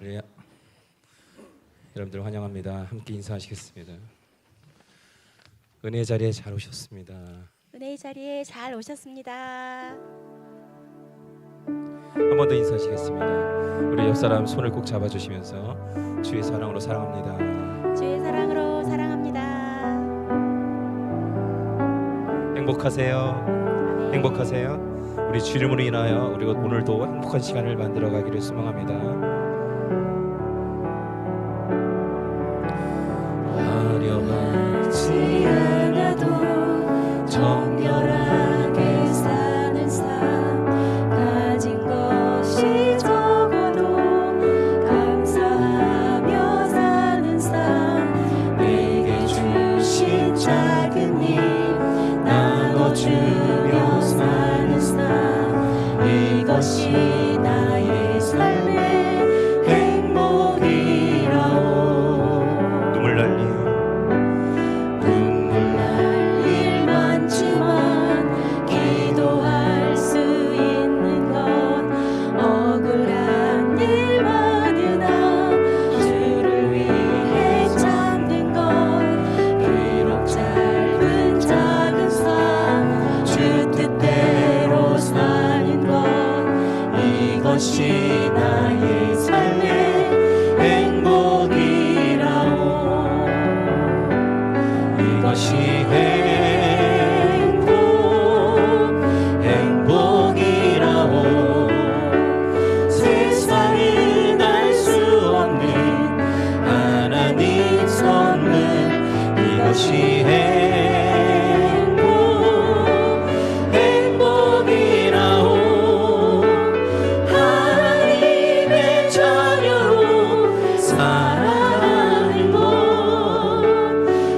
네, 여러분들 환영합니다. 함께 인사하시겠습니다. 은혜 자리에 잘 오셨습니다. 은혜의 자리에 잘 오셨습니다. 한 번 더 인사하시겠습니다. 우리 옆 사람 손을 꼭 잡아주시면서 주의 사랑으로 사랑합니다. 주의 사랑으로 사랑합니다. 행복하세요. 아멘. 행복하세요. 우리 주 이름으로 인하여 우리가 오늘도 행복한 시간을 만들어 가기를 소망합니다. 화려하지 않아도 정결하게 사는 삶, 가진 것이 적어도 감사하며 사는 삶, 내게 주신 작은 일 나눠주며 사는 삶, 이것이 나의 삶의 행복이라오. 눈물 날 일, 눈물 날 일 많지만 기도할 수 있는 건 억울한 일 많으나 주를 위해 참는 건 비록 짧은 작은 삶, 주 뜻대로 사는 것, 이것이 나의 삶의 행복이라오. 이것이 행복이라오. 세상은 알 수 없는 하나님 선물, 이것이 행복이라오. 하나님의 자녀로 살아가는 것,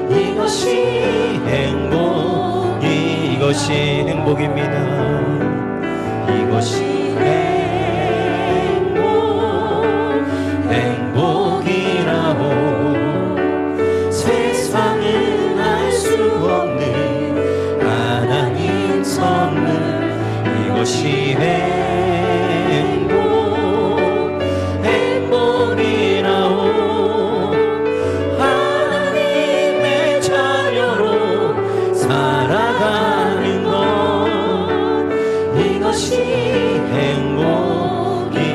이것이 행복입니다. 이것이 행복이라고. 세상은 알 수 없는 하나님 선물, 이것이 행복이라고. 하나님의 자녀로 살아가는 것, 이것이 행복이라오.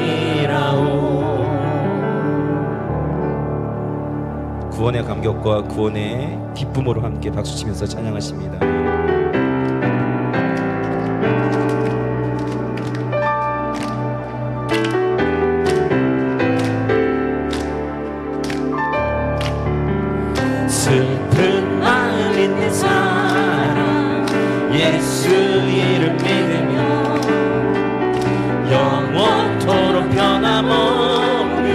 구원의 감격과 구원의 기쁨으로 함께 박수치면서 찬양하십니다. 슬픈 마음 있는 사람, 예수 이름 믿으며 영원토록 변함없는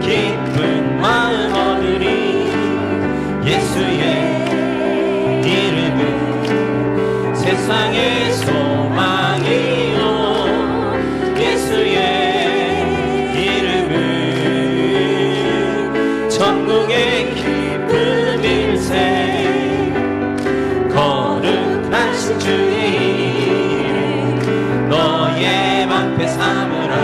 기쁜 마음 얻으리. 예수의 이름은 세상의 소망이요. 예수의 이름은 천국의 기쁨일세. 거룩하신 주의 이름 너의 방패 삼으라.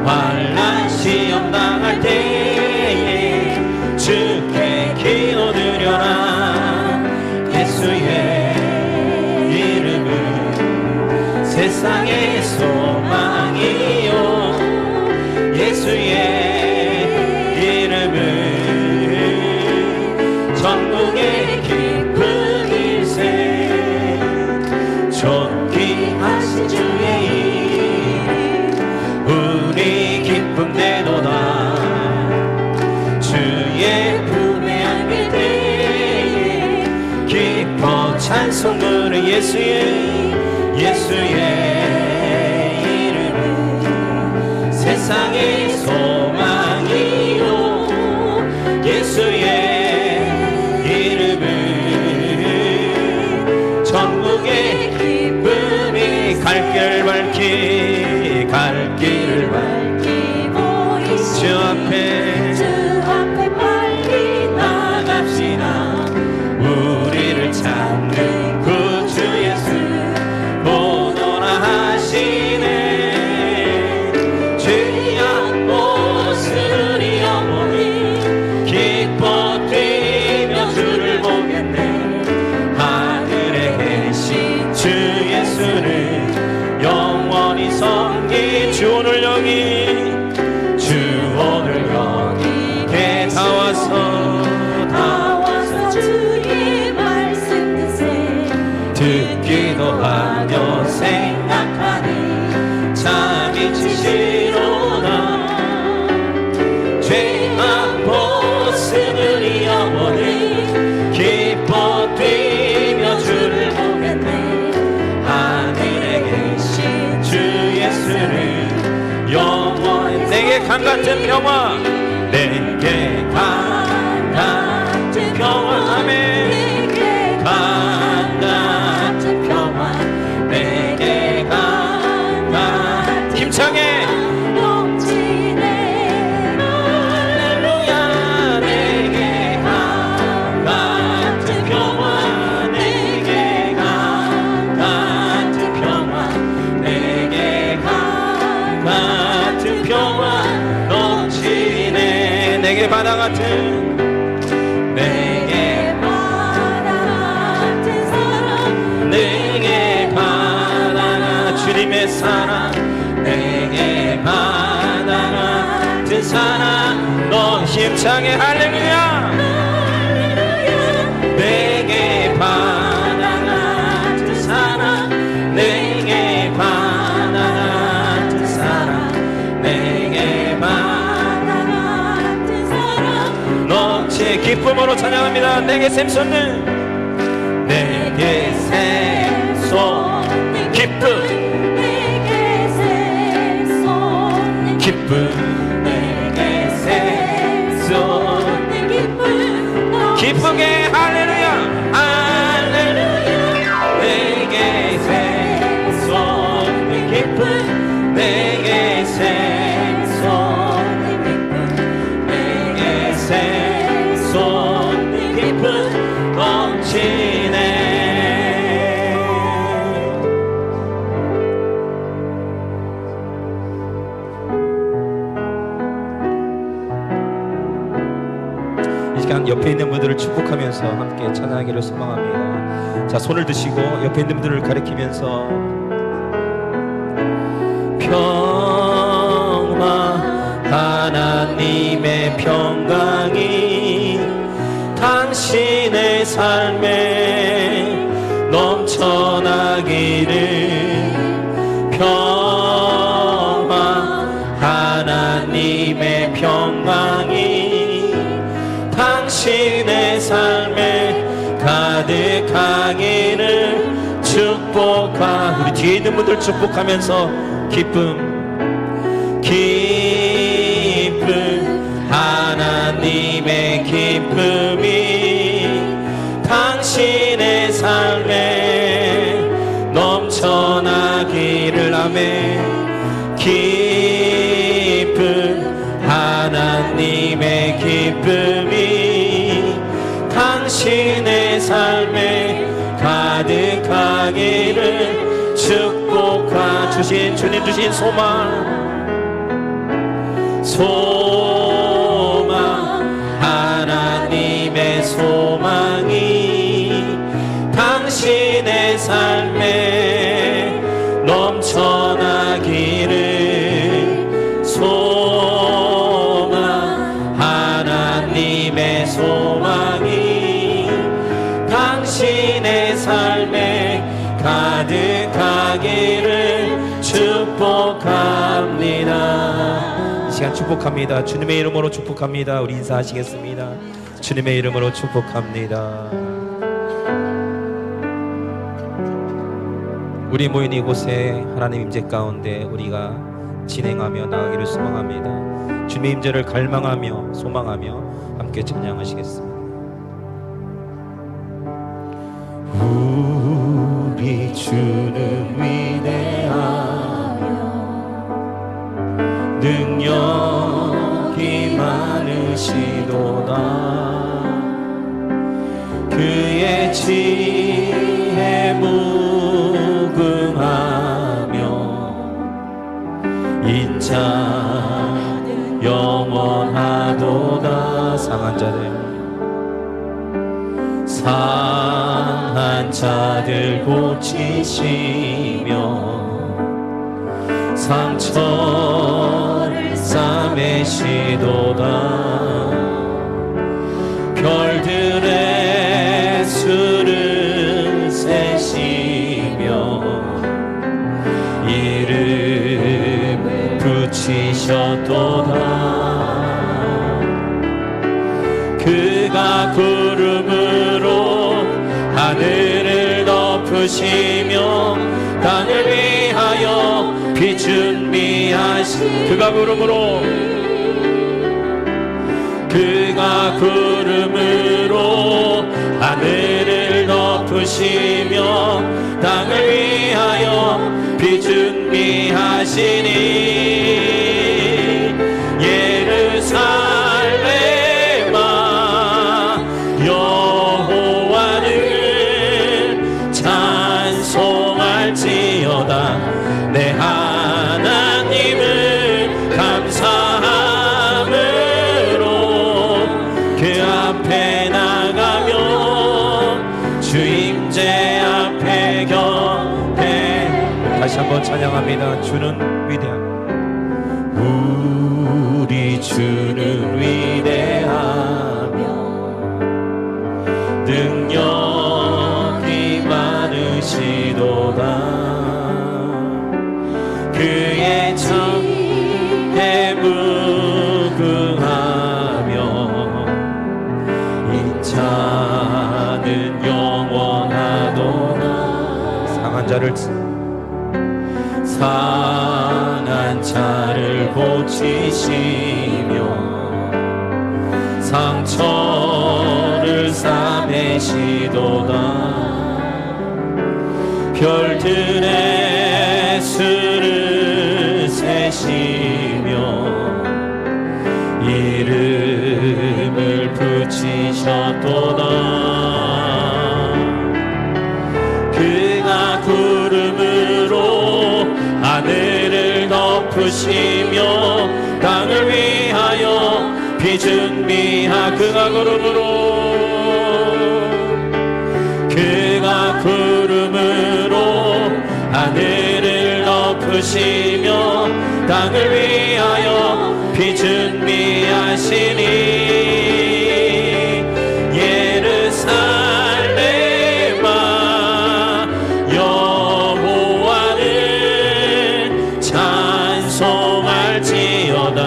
환난 시험 당할 때에 주께 기도드려라. 예수의 이름은 세상의 소망이요. 예수의 이름은 천국의 기쁨일세. 존귀하신 주의 이름 우리 기쁨 되도다. 주의 품에 안길 때에 기뻐 찬송 부르. 예수의 이름은 세상의 소망이요. 예수의 이름은 천국의 기쁨이. 갈 길을 밝히 보이시 주 앞에 빨리 나갑시다. 우리를 찾는 구주 예수 보노라 하시네. 죄악 같은 평화, 내게 같은 평화, 아멘. 내게 같은 평화, 내게 같은 힘차게 넘치네. 할렐루야. 내게 같은 평화, 내게 같은 평화, 내게 같은 평화 넘치네. 내게 바다 같은, 내게 바다 같은 사랑, 내게 바다 주님의 사랑, 내게 바다 같은 사랑, 너 힘차게 할렐루야. 내게 바다 같은 사랑, 내게 바다 같은 사랑, 내게 바다 같은 사랑 넘치 기쁨으로 찬양합니다. 내게 샘솟는, 내게 샘솟는 기쁨, 내게 샘솟는 기쁨, 내게 샘솟는 기쁨, 기쁘게 할렐루야. 할렐루야. 내게 샘솟는 기쁨, 내게 샘솟는 기쁨, 내게 샘솟는 기쁨 넘치네. 이 시간 옆에 있는 분들을 축복하면서 함께 찬양하기를 소망합니다. 자, 손을 드시고 옆에 있는 분들을 가리키면서 평화, 하나님의 평강이 당신의 삶에 넘쳐나기를. 평화, 하나님의 평강이 당신의 삶에 가득하기를 축복하. 우리 뒤에 있는 분들 축복하면서 기쁨, 기쁨, 하나님의 기쁨이 당신의 삶에 넘쳐나기를. 아멘. 기쁨, 하나님의 기쁨이 당신의 삶에 가득하기를 축복하. 주신 주님 주신 소망, 소망, 하나님의 소망이 당신의 삶에 넘쳐나기를. 소망, 하나님의 소망이 당신의 삶에 가득하기를 축복합니다. 이 시간 축복합니다. 주님의 이름으로 축복합니다. 우리 인사하시겠습니다. 주님의 이름으로 축복합니다. 우리 모인 이곳에 하나님 임재 가운데 우리가 진행하며 나가기를 소망합니다. 주님의 임재를 갈망하며 소망하며 함께 찬양하시겠습니다. 우리 주는 위대하여 능력이 많으시도다. 그의 지혜 무궁하며 인자는 영원하도다. 상한 자들 고치시며 상처를 싸매시도다. 별들의 수를 세시며 이름을 붙이셨도다. 그가 구름으로 하늘을 덮으시며 땅을 위하여 비 준비하시. 그가 구름으로 그가 구름으로 하늘을 덮으시며 땅을 위하여 비 준비하시니 예루살렘아 여호와를 찬송할지어다. 내 하나님을 감사함으로 그 앞에 나가며 주 임재 앞에 격해. 다시 한번 찬양합니다. 주는 위대한, 우리 주는 위대하며 능력이 많으시도다. 그의 정에 무궁하며 인자는 영원하도다. 상한 자를 고치시며 상처를 싸매시도다. 별들의 수를 세시며 이름을 붙이셨도다. 그가 구름으로 하늘을 덮으시며 땅을 위하여 비 준비하. 그가 구름으로 하늘을 덮으시며 땅을 위하여 비 준비하시니 예루살렘아 여호와를 찬송할지어다.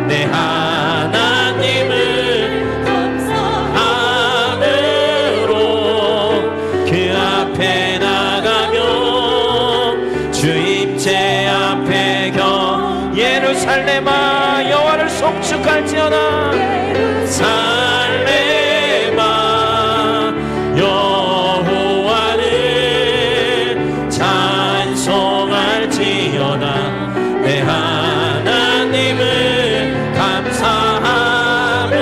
내 하나님을 감사함으로 그 앞에 나가며 주 임재 앞에 경. 예루살렘아 여호와를 송축할지어다. 예루살렘아 여호와를 찬송할지어다. 내 하나님을 감사함으로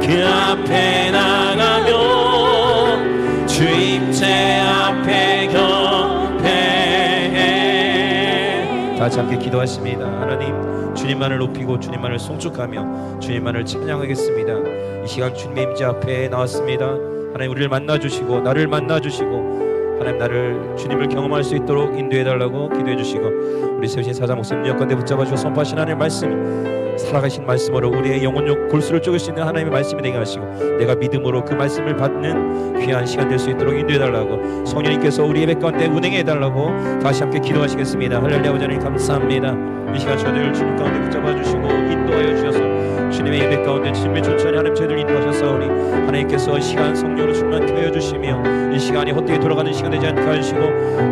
그 앞에 나가며 주 임재 앞에 격해해. 다시 함께 기도하십니다. 하나님, 주님만을 높이고 주님만을 송축하며 주님만을 찬양하겠습니다. 이 시각 주님의 임재 앞에 나왔습니다. 하나님, 우리를 만나주시고 나를 만나주시고 하나님, 나를 주님을 경험할 수 있도록 인도해달라고 기도해주시고, 우리 세우신 사자 목사님 여건대 붙잡아주시고 선포하신 하나님의 말씀, 살아가신 말씀으로 우리의 영혼력 골수를 쪼갤 수 있는 하나님의 말씀이 되게 하시고, 내가 믿음으로 그 말씀을 받는 귀한 시간 될 수 있도록 인도해달라고, 성령님께서 우리 예배 가운데 운행해달라고 다시 함께 기도하시겠습니다. 할렐루야. 아버지 하나님 감사합니다. 이 시간 저희를 주님 가운데 붙잡아주시고 인도하여 주셔서 주님의 예배 가운데 주님의 천천히 하나님 저희를 인도하셨사오니, 하나님께서 시간 성령으로 충만케 하여 주시며 이 시간이 헛되게 돌아가는 시간 되지 않게 하시고,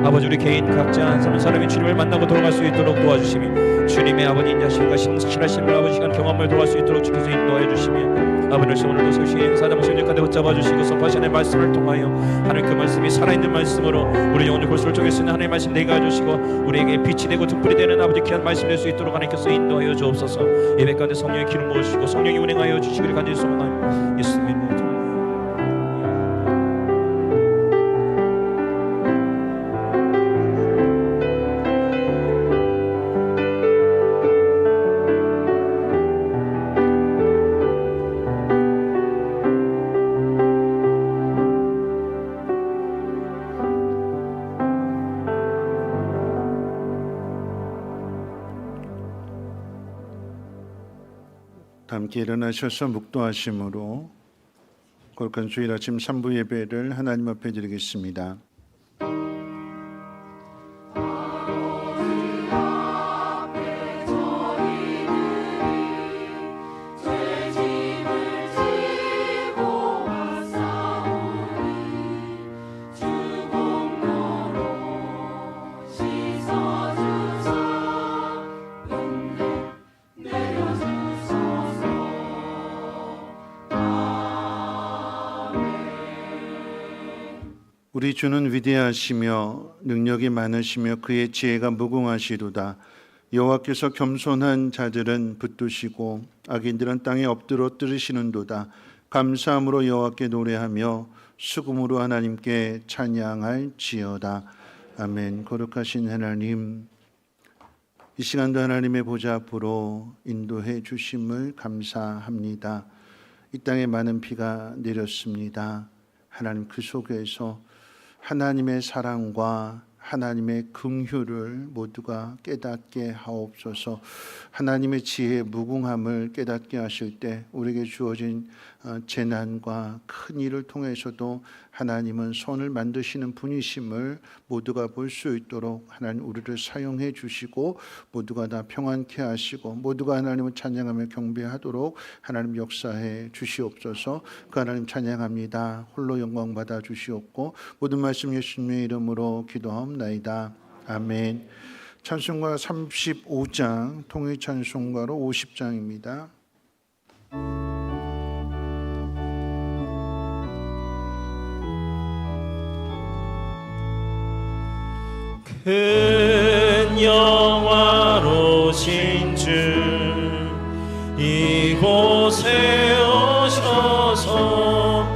아버지 우리 개인 각자 한 사람이 주님을 만나고 돌아갈 수 있도록 도와주시며, 주님의 아버지 인자심과 신하심을 아버지 시간 경험을 돌아갈 수 있도록 주께서 인도하여 주시며, 아버지 오늘도 세우신 사자 목사님 가운데 붙잡아 주시고 선포하시는 말씀을 통하여 하나님 그 말씀이 살아있는 말씀으로 우리 영혼의 골수를 쪼갤 수 있는 하나님의 말씀 되게 해주시고, 우리에게 빛이 되고 등불이 되는 아버지 귀한 말씀 될 수 있도록 하나님께서 인도하여 주옵소서. 예배 가운데 성령의 기름 부으시고 성령이 운행하여 주시기를 간절히 소망하며 예수님의 이름으로. 함께 일어나셔서 묵도하심으로 거룩한 주일 아침 3부 예배를 하나님 앞에 드리겠습니다. 우리 주는 위대하시며 능력이 많으시며 그의 지혜가 무궁하시도다. 여호와께서 겸손한 자들은 붙드시고 악인들은 땅에 엎드려 뜨르시는도다. 감사함으로 여호와께 노래하며 수금으로 하나님께 찬양할지어다. 아멘. 거룩하신 하나님, 이 시간도 하나님의 보좌 앞으로 인도해 주심을 감사합니다. 이 땅에 많은 비가 내렸습니다. 하나님, 그 속에서 하나님의 사랑과 하나님의 긍휼을 모두가 깨닫게 하옵소서. 하나님의 지혜의 무궁함을 깨닫게 하실 때 우리에게 주어진 재난과 큰 일을 통해서도 하나님은 손을 만드시는 분이심을 모두가 볼 수 있도록 하나님 우리를 사용해 주시고 모두가 다 평안케 하시고 모두가 하나님을 찬양하며 경배하도록 하나님 역사해 주시옵소서. 그 하나님 찬양합니다. 홀로 영광 받아 주시옵고 모든 말씀 예수님의 이름으로 기도하옵나이다. 아멘. 찬송가 35장 통일 찬송가로 50장입니다. 큰 영화로신 주 이곳에 오셔서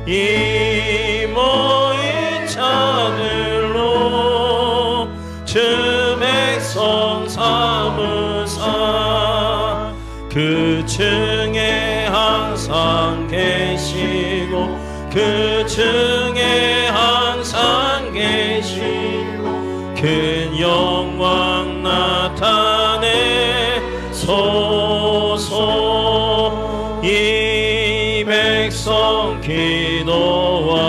이 모인 자들로 주 백성 삼으사 그 층에 항상 계시고 그 층에 항상 계시고 큰 영광 나타내소서. 이 백성 기도와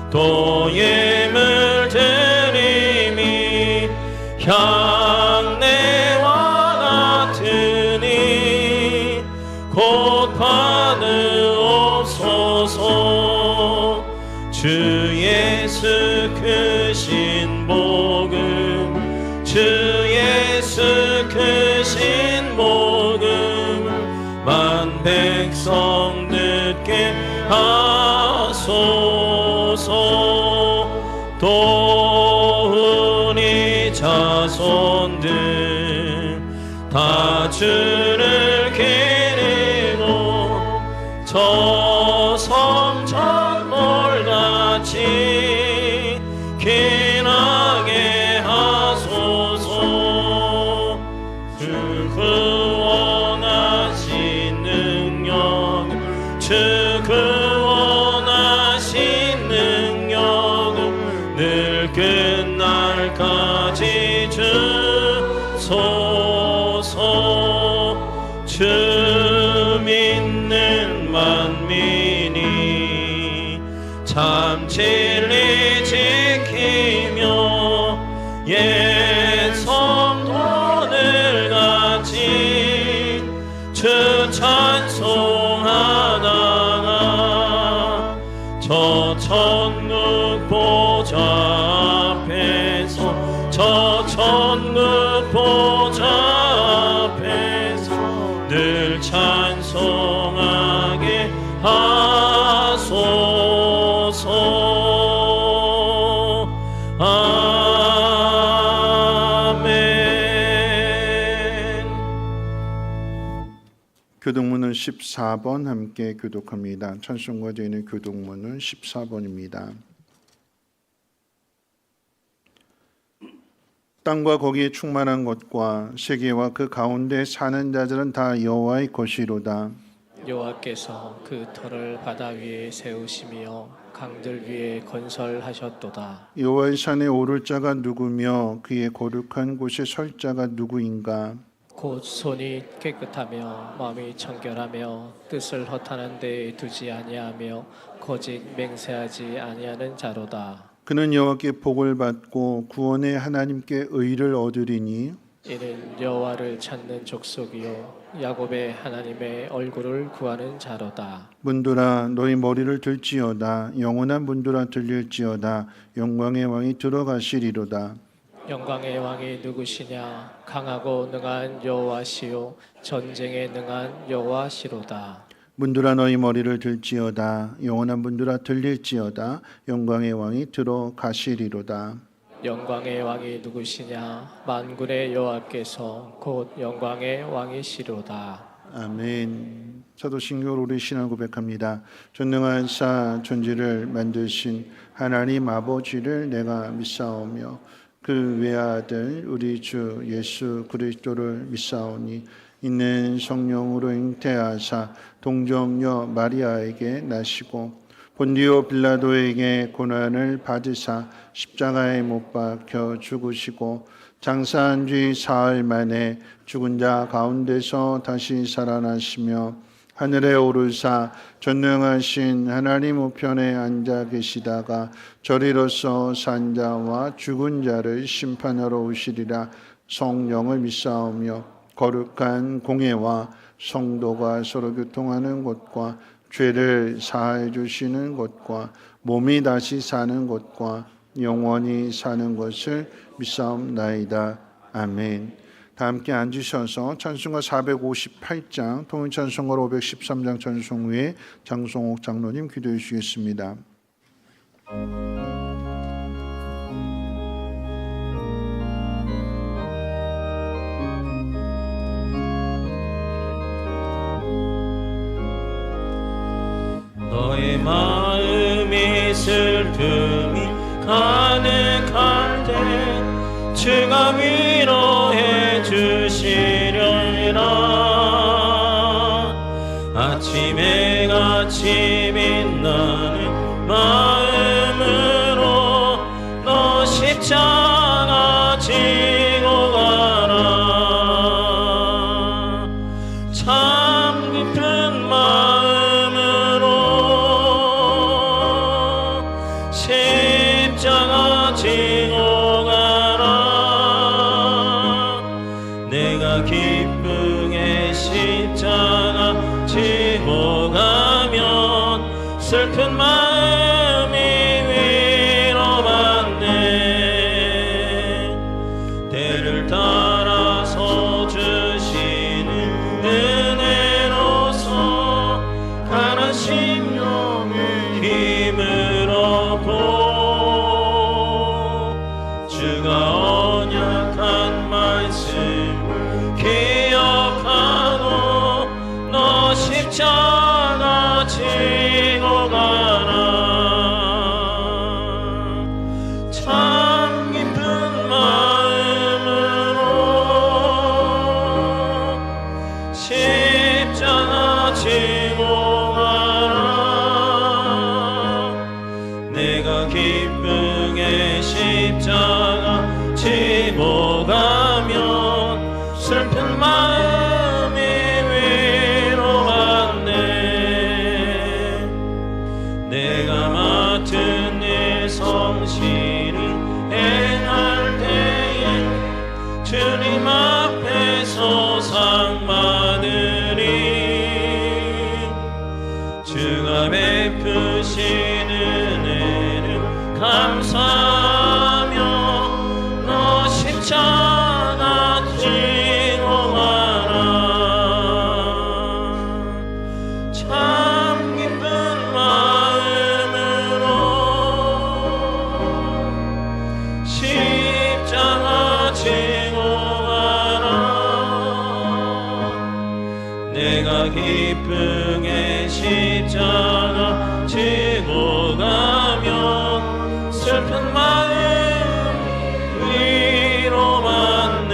도예물 드림이 향내와 같으니 곧 받으옵소서. 주 예수 크신 복음 주 예수 크신 복음 만 백성 듣게 하소서. 또 우리 자손들 다 주를 기리고 저 성전몰같이 기나게 하소서. 주 구원하신 능력은 주 구원하신 능력은 늘 끝날까지 주소서. 주 믿는 만민이 참 진리 지키며 옛 성도들 같이 주 찬송하다가 저 천국 보좌 앞에서 저 천국 보좌 앞에서 늘 찬송하게 하소서. 아멘. 교독문은 14번 함께 교독합니다. 찬송가 되는 교독문은 14번입니다. 땅과 거기에 충만한 것과 세계와 그 가운데 사는 자들은 다 여호와의 것이로다. 여호와께서 그 터를 바다 위에 세우시며 강들 위에 건설하셨도다. 여호와의 산에 오를 자가 누구며 그의 거룩한 곳에 설 자가 누구인가? 곧 손이 깨끗하며 마음이 청결하며 뜻을 허탄한 데에 두지 아니하며 거짓 맹세하지 아니하는 자로다. 그는 여호와께 복을 받고 구원의 하나님께 의를 얻으리니 이는 여호와를 찾는 족속이요 야곱의 하나님의 얼굴을 구하는 자로다. 문들아 너희 머리를 들지어다. 영원한 문들아 들릴지어다. 영광의 왕이 들어가시리로다. 영광의 왕이 누구시냐? 강하고 능한 여호와시요 전쟁에 능한 여호와시로다. 문들아 너희 머리를 들지어다. 영원한 문들아 들릴지어다. 영광의 왕이 들어가시리로다. 영광의 왕이 누구시냐? 만군의 여호와께서 곧 영광의 왕이시로다. 아멘. 사도신경으로 우리 신앙 고백합니다. 전능한 사 존재를 만드신 하나님 아버지를 내가 믿사오며 그 외아들 우리 주 예수 그리스도를 믿사오니 이는 성령으로 잉태하사 동정녀 마리아에게 나시고 본디오 빌라도에게 고난을 받으사 십자가에 못 박혀 죽으시고 장사한 뒤 사흘 만에 죽은 자 가운데서 다시 살아나시며 하늘에 오르사 전능하신 하나님 우편에 앉아 계시다가 저리로서 산 자와 죽은 자를 심판하러 오시리라. 성령을 믿사오며 거룩한 공예와 성도가 서로 교통하는 곳과 죄를 사하여 주시는 곳과 몸이 다시 사는 곳과 영원히 사는 것을 믿사옵나이다. 아멘. 다 함께 앉으셔서 찬송가 458장 통일찬송가 513장 찬송 후에 장송옥 장로님 기도해 주시겠습니다. 너의 마음이 슬픔이 가득할 때 주가 위로해 주시려니라. 아침에 같이 빛나는 마음으로 너 십자가 지고 가라. 참 깊은 마음으로 십자가 지고 가라. 내가 기쁘게 십자가 지고 가면 슬픈 마음이 위로받네. 때를 따라서 주시는 은혜로서 가난 심령의 힘을 얻고 주가 언약한 말씀을 기억하고 너 십자가 지고 가라. 참 깊은 마음으로 십자가 지고 가라. 내가 기쁘게 십자가 지고 가면 슬픈 마음이 위로받네. 내가 맡은 일 성실히 행할 때에 주님 앞에서 상 받으리. 주가 베푸신 은혜를 감사하며 너 십자가 지고 가라. 참 깊은 마음으로 십자가 지고 가라. 내가 기쁘게 십자가 지고 가면 슬픈 마음 위로받네.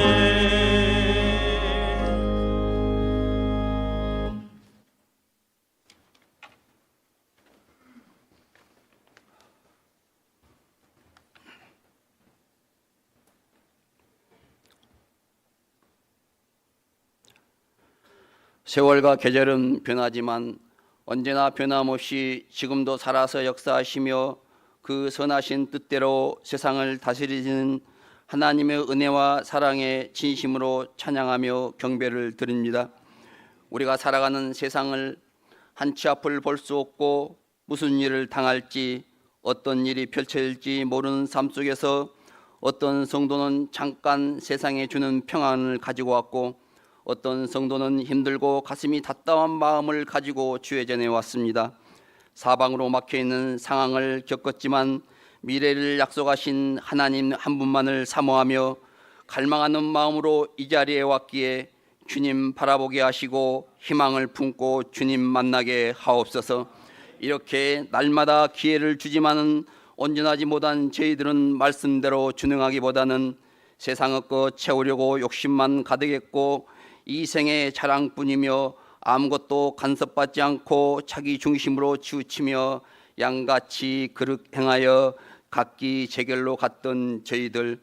세월과 계절은 변하지만 언제나 변함없이 지금도 살아서 역사하시며 그 선하신 뜻대로 세상을 다스리시는 하나님의 은혜와 사랑에 진심으로 찬양하며 경배를 드립니다. 우리가 살아가는 세상을 한치 앞을 볼 수 없고 무슨 일을 당할지 어떤 일이 펼쳐질지 모르는 삶 속에서 어떤 성도는 잠깐 세상에 주는 평안을 가지고 왔고 어떤 성도는 힘들고 가슴이 답답한 마음을 가지고 주의 전에 왔습니다. 사방으로 막혀있는 상황을 겪었지만 미래를 약속하신 하나님 한 분만을 사모하며 갈망하는 마음으로 이 자리에 왔기에 주님 바라보게 하시고 희망을 품고 주님 만나게 하옵소서. 이렇게 날마다 기회를 주지만은 온전하지 못한 저희들은 말씀대로 준행하기보다는 세상의 것 채우려고 욕심만 가득했고 이 생의 자랑뿐이며 아무것도 간섭받지 않고 자기 중심으로 치우치며 양같이 그릇 행하여 각기 제결로 갔던 저희들,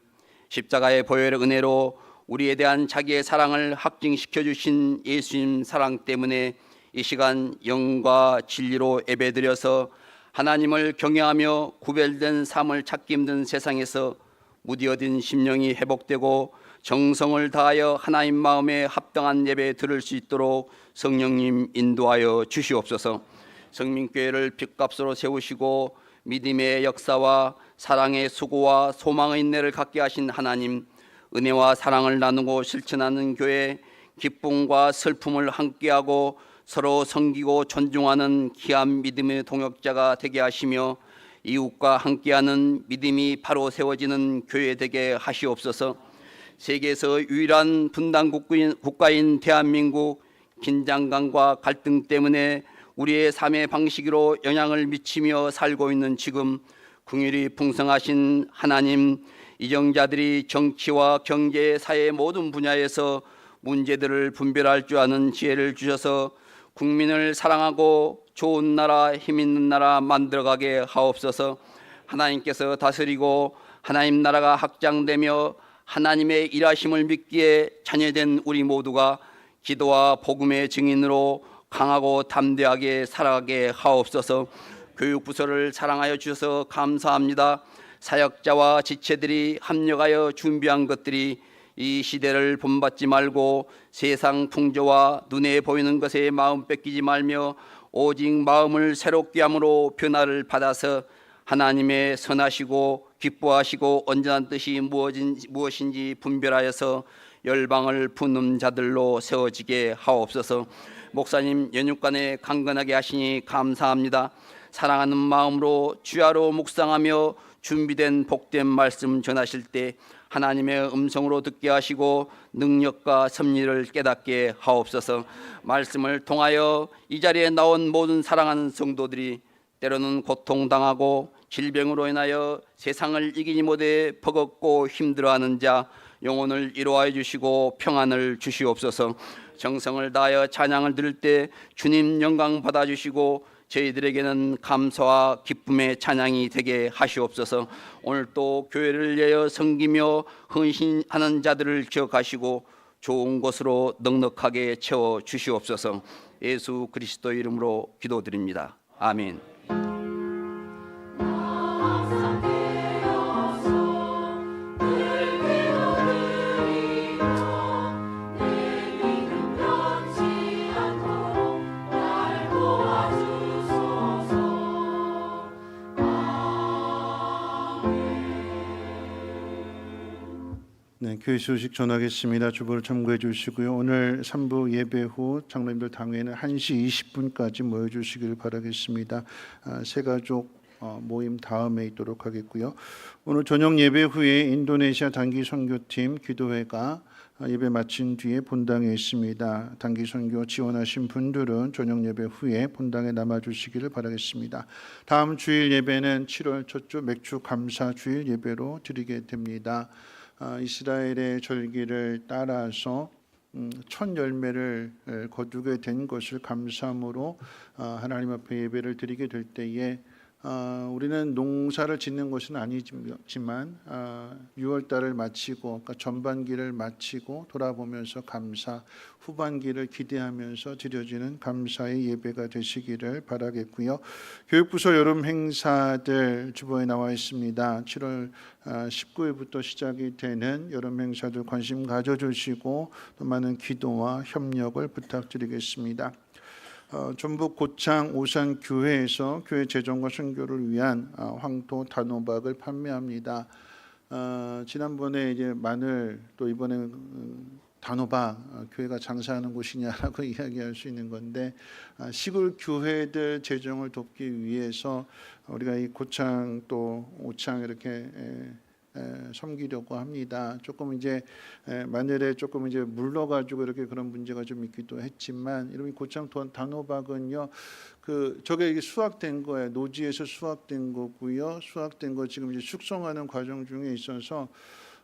십자가의 보혈의 은혜로 우리에 대한 자기의 사랑을 확증시켜 주신 예수님 사랑 때문에 이 시간 영과 진리로 예배드려서 하나님을 경외하며 구별된 삶을 찾기 힘든 세상에서 무디어진 심령이 회복되고 정성을 다하여 하나님 마음에 합당한 예배 들을 수 있도록 성령님 인도하여 주시옵소서. 성민교회를 핏값으로 세우시고 믿음의 역사와 사랑의 수고와 소망의 인내를 갖게 하신 하나님, 은혜와 사랑을 나누고 실천하는 교회, 기쁨과 슬픔을 함께하고 서로 섬기고 존중하는 귀한 믿음의 동역자가 되게 하시며 이웃과 함께하는 믿음이 바로 세워지는 교회 되게 하시옵소서. 세계에서 유일한 분단 국가인 대한민국, 긴장감과 갈등 때문에 우리의 삶의 방식으로 영향을 미치며 살고 있는 지금 긍휼이 풍성하신 하나님, 이정자들이 정치와 경제, 사회 모든 분야에서 문제들을 분별할 줄 아는 지혜를 주셔서 국민을 사랑하고 좋은 나라, 힘 있는 나라 만들어가게 하옵소서. 하나님께서 다스리고 하나님 나라가 확장되며 하나님의 일하심을 믿기에 자녀된 우리 모두가 기도와 복음의 증인으로 강하고 담대하게 살아가게 하옵소서. 교육부서를 사랑하여 주셔서 감사합니다. 사역자와 지체들이 합력하여 준비한 것들이 이 시대를 본받지 말고 세상 풍조와 눈에 보이는 것에 마음 뺏기지 말며 오직 마음을 새롭게 함으로 변화를 받아서 하나님의 선하시고 기뻐하시고 온전한 뜻이 무엇인지 분별하여서 열방을 품는 자들로 세워지게 하옵소서. 목사님 연육간에 강건하게 하시니 감사합니다. 사랑하는 마음으로 주야로 묵상하며 준비된 복된 말씀 전하실 때 하나님의 음성으로 듣게 하시고 능력과 섭리를 깨닫게 하옵소서. 말씀을 통하여 이 자리에 나온 모든 사랑하는 성도들이 때로는 고통당하고 질병으로 인하여 세상을 이기지 못해 버겁고 힘들어하는 자 영혼을 이루어 주시고 평안을 주시옵소서. 정성을 다하여 찬양을 들을 때 주님 영광 받아주시고 저희들에게는 감사와 기쁨의 찬양이 되게 하시옵소서. 오늘 또 교회를 위하여 섬기며 헌신하는 자들을 기억하시고 좋은 것으로 넉넉하게 채워 주시옵소서. 예수 그리스도 이름으로 기도드립니다. 아멘. 네, 교회 소식 전하겠습니다. 주보를 참고해 주시고요. 오늘 3부 예배 후 장로님들 당회는 1시 20분까지 모여주시길 바라겠습니다. 새가족 모임 다음에 있도록 하겠고요. 오늘 저녁 예배 후에 인도네시아 단기 선교팀 기도회가 예배 마친 뒤에 본당에 있습니다. 단기 선교 지원하신 분들은 저녁 예배 후에 본당에 남아주시기를 바라겠습니다. 다음 주일 예배는 7월 첫 주 맥주 감사 주일 예배로 드리게 됩니다. 이스라엘의 절기를 따라서 첫 열매를 거두게 된 것을 감사함으로 하나님 앞에 예배를 드리게 될 때에 우리는 농사를 짓는 것은 아니지만 6월달을 마치고 그러니까 전반기를 마치고 돌아보면서 감사, 후반기를 기대하면서 드려지는 감사의 예배가 되시기를 바라겠고요. 교육부서 여름 행사들 주보에 나와 있습니다. 7월 19일부터 시작이 되는 여름 행사들 관심 가져주시고 또 많은 기도와 협력을 부탁드리겠습니다. 전북 고창 오산교회에서 교회 재정과 선교를 위한 황토 단호박을 판매합니다. 지난번에 이제 마늘 또 이번에 단호박 교회가 장사하는 곳이냐라고 이야기할 수 있는 건데, 시골 교회들 재정을 돕기 위해서 우리가 이 고창 또 오창 이렇게 섬기려고 합니다. 조금 이제 만일에 조금 이제 물러가지고 이렇게 그런 문제가 좀 있기도 했지만, 이런 고창 단호박은요, 저게 이게 수확된 거예요. 노지에서 수확된 거고요. 수확된 거 지금 이제 숙성하는 과정 중에 있어서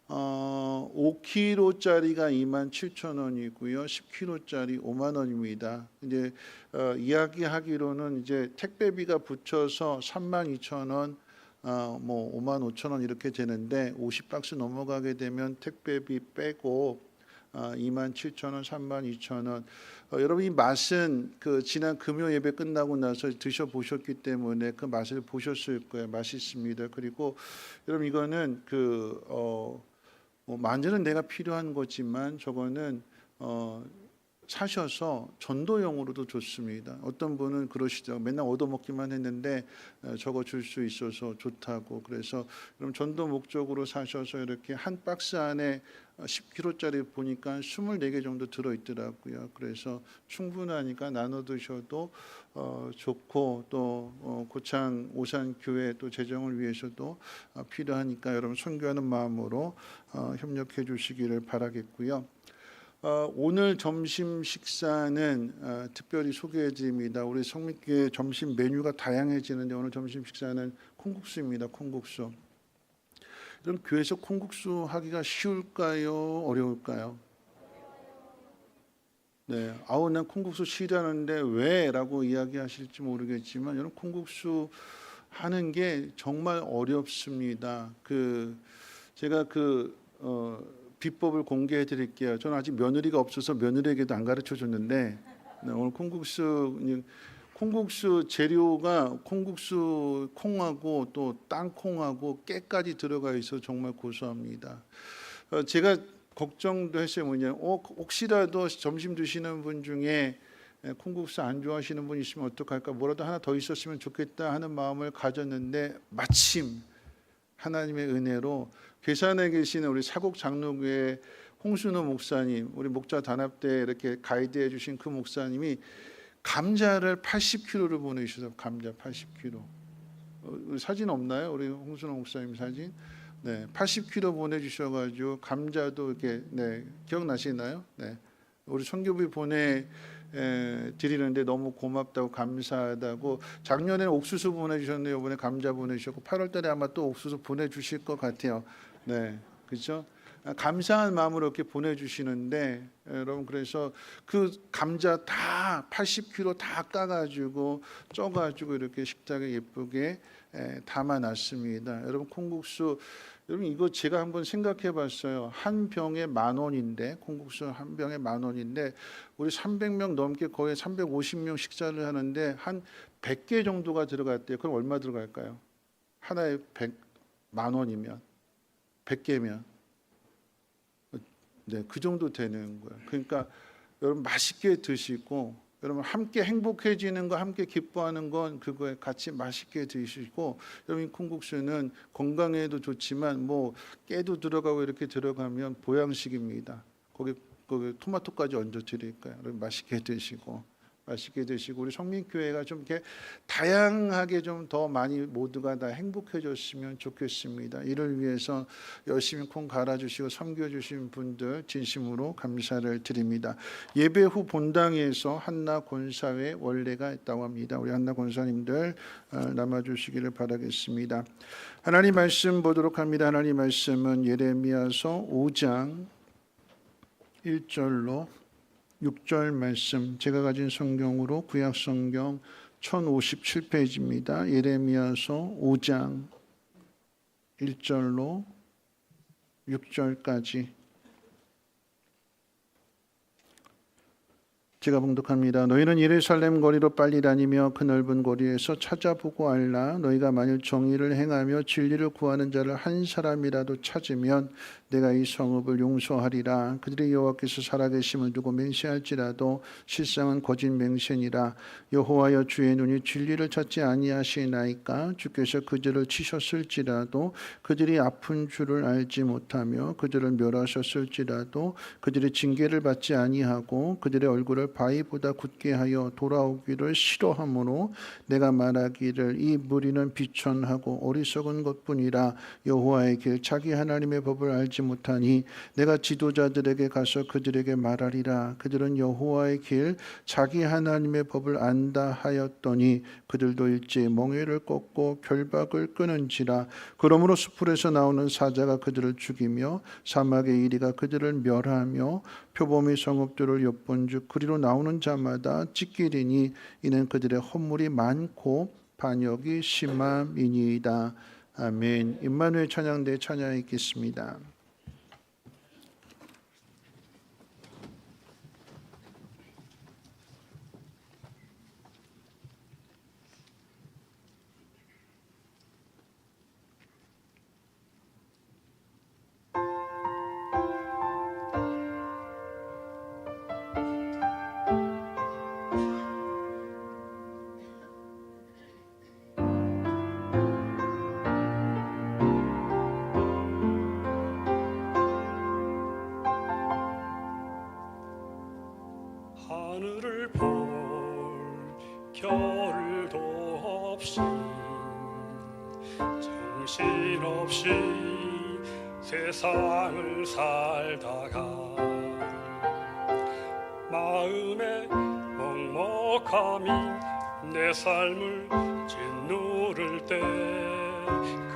5kg짜리가 27,000원이고요. 10kg짜리 5만 원입니다. 이제 이야기하기로는 이제 택배비가 붙여서 32,000원, 뭐 55,000원 이렇게 되는데, 50박스 넘어가게 되면 택배비 빼고 27,000원, 32,000원. 여러분 이 맛은 지난 금요 예배 끝나고 나서 드셔 보셨기 때문에 그 맛을 보셨을 거예요. 맛있습니다. 그리고 여러분 이거는 뭐 만드는 내가 필요한 거지만 저거는 사셔서 전도용으로도 좋습니다. 어떤 분은 그러시죠. 맨날 얻어먹기만 했는데 저거 줄 수 있어서 좋다고. 그래서 그럼 전도 목적으로 사셔서 이렇게 한 박스 안에 10kg짜리 보니까 24개 정도 들어있더라고요. 그래서 충분하니까 나눠 드셔도 좋고, 또 고창 오산 교회 또 재정을 위해서도 필요하니까 여러분 선교하는 마음으로 협력해 주시기를 바라겠고요. 오늘 점심 식사는 특별히 소개해 드립니다. 우리 성민교회 점심 메뉴가 다양해지는데 오늘 점심 식사는 콩국수입니다. 콩국수. 그럼 교회에서 콩국수 하기가 쉬울까요? 어려울까요? 네, 난 콩국수 싫어하는데 왜? 라고 이야기하실지 모르겠지만, 여러분 콩국수 하는 게 정말 어렵습니다. 제가 비법을 공개해 드릴게요. 저는 아직 며느리가 없어서 며느리에게도 안 가르쳐 줬는데, 오늘 콩국수 재료가 콩국수 콩하고 또 땅콩하고 깨까지 들어가 있어 정말 고소합니다. 제가 걱정도 했어요. 혹시라도 점심 드시는 분 중에 콩국수 안 좋아하시는 분 있으면 어떡할까, 뭐라도 하나 더 있었으면 좋겠다 하는 마음을 가졌는데, 마침 하나님의 은혜로 괴산에 계시는 우리 사곡 장로교회 홍순호 목사님, 우리 목자 단합 때 이렇게 가이드해 주신 그 목사님이 감자를 80kg를 보내주셔서, 감자 80kg. 사진 없나요? 우리 홍순호 목사님 사진? 네, 80kg 보내주셔가지고 감자도 이렇게, 네, 기억나시나요? 네, 우리 선교부 드리는데 너무 고맙다고, 감사하다고. 작년에는 옥수수 보내주셨네요. 이번에 감자 보내주셨고 8월달에 아마 또 옥수수 보내주실 것 같아요. 네, 그렇죠? 감사한 마음으로 이렇게 보내주시는데, 여러분 그래서 그 감자 다 80kg 다 까가지고 쪄가지고 이렇게 식탁에 예쁘게 담아놨습니다. 여러분 콩국수, 여러분 이거 제가 한번 생각해봤어요. 한 병에 10,000원인데, 콩국수 한 병에 10,000원인데 우리 300명 넘게 거의 350명 식사를 하는데 한 100개 정도가 들어갔대요. 그럼 얼마 들어갈까요? 하나에 10,000원이면 100개면 네, 그 정도 되는 거예요. 그러니까 여러분 맛있게 드시고, 여러분 함께 행복해지는 거, 함께 기뻐하는 건 그거에 같이 맛있게 드시고, 여러분 콩국수는 건강에도 좋지만 뭐 깨도 들어가고 이렇게 들어가면 보양식입니다. 거기 토마토까지 얹어 드릴까요? 여러분 맛있게 드시고 우리 성민교회가 좀 이렇게 다양하게 좀 더 많이 모두가 다 행복해졌으면 좋겠습니다. 이를 위해서 열심히 콩 갈아주시고 섬겨주신 분들 진심으로 감사를 드립니다. 예배 후 본당에서 한나 권사회 원례가 있다고 합니다. 우리 한나 권사님들 남아주시기를 바라겠습니다. 하나님 말씀 보도록 합니다. 하나님 말씀은 예레미야서 5장 1절로 6절 말씀, 제가 가진 성경으로 구약 성경 1057페이지입니다. 예레미야서 5장 1절로 6절까지 제가 봉독합니다. 너희는 예루살렘 거리로 빨리 다니며 그 넓은 거리에서 찾아보고 알라. 너희가 만일 정의를 행하며 진리를 구하는 자를 한 사람이라도 찾으면 내가 이 성읍을 용서하리라. 그들이 여호와께서 살아계심을 두고 맹세할지라도 실상은 거짓 맹세니라. 여호와여 주의 눈이 진리를 찾지 아니하시나이까. 주께서 그들을 치셨을지라도 그들이 아픈 줄을 알지 못하며 그들을 멸하셨을지라도 그들의 징계를 받지 아니하고 그들의 얼굴을 바위보다 굳게 하여 돌아오기를 싫어하므로 내가 말하기를 이 무리는 비천하고 어리석은 것뿐이라. 여호와의 길 자기 하나님의 법을 알지 못하니 내가 지도자들에게 가서 그들에게 말하리라. 그들은 여호와의 길 자기 하나님의 법을 안다 하였더니 그들도 일제히 멍에를 꺾고 결박을 끊은지라. 그러므로 수풀에서 나오는 사자가 그들을 죽이며 사막의 이리가 그들을 멸하며 표범이 성읍들을 엿본즉 그리로 나오는 자마다 찢기리니 이는 그들의 허물이 많고 반역이 심함이니이다. 아멘. 임마누엘 찬양대 찬양 읽겠습니다. 하늘을 볼 겨를도 없이 정신없이 세상을 살다가 마음의 먹먹함이 내 삶을 짓누를 때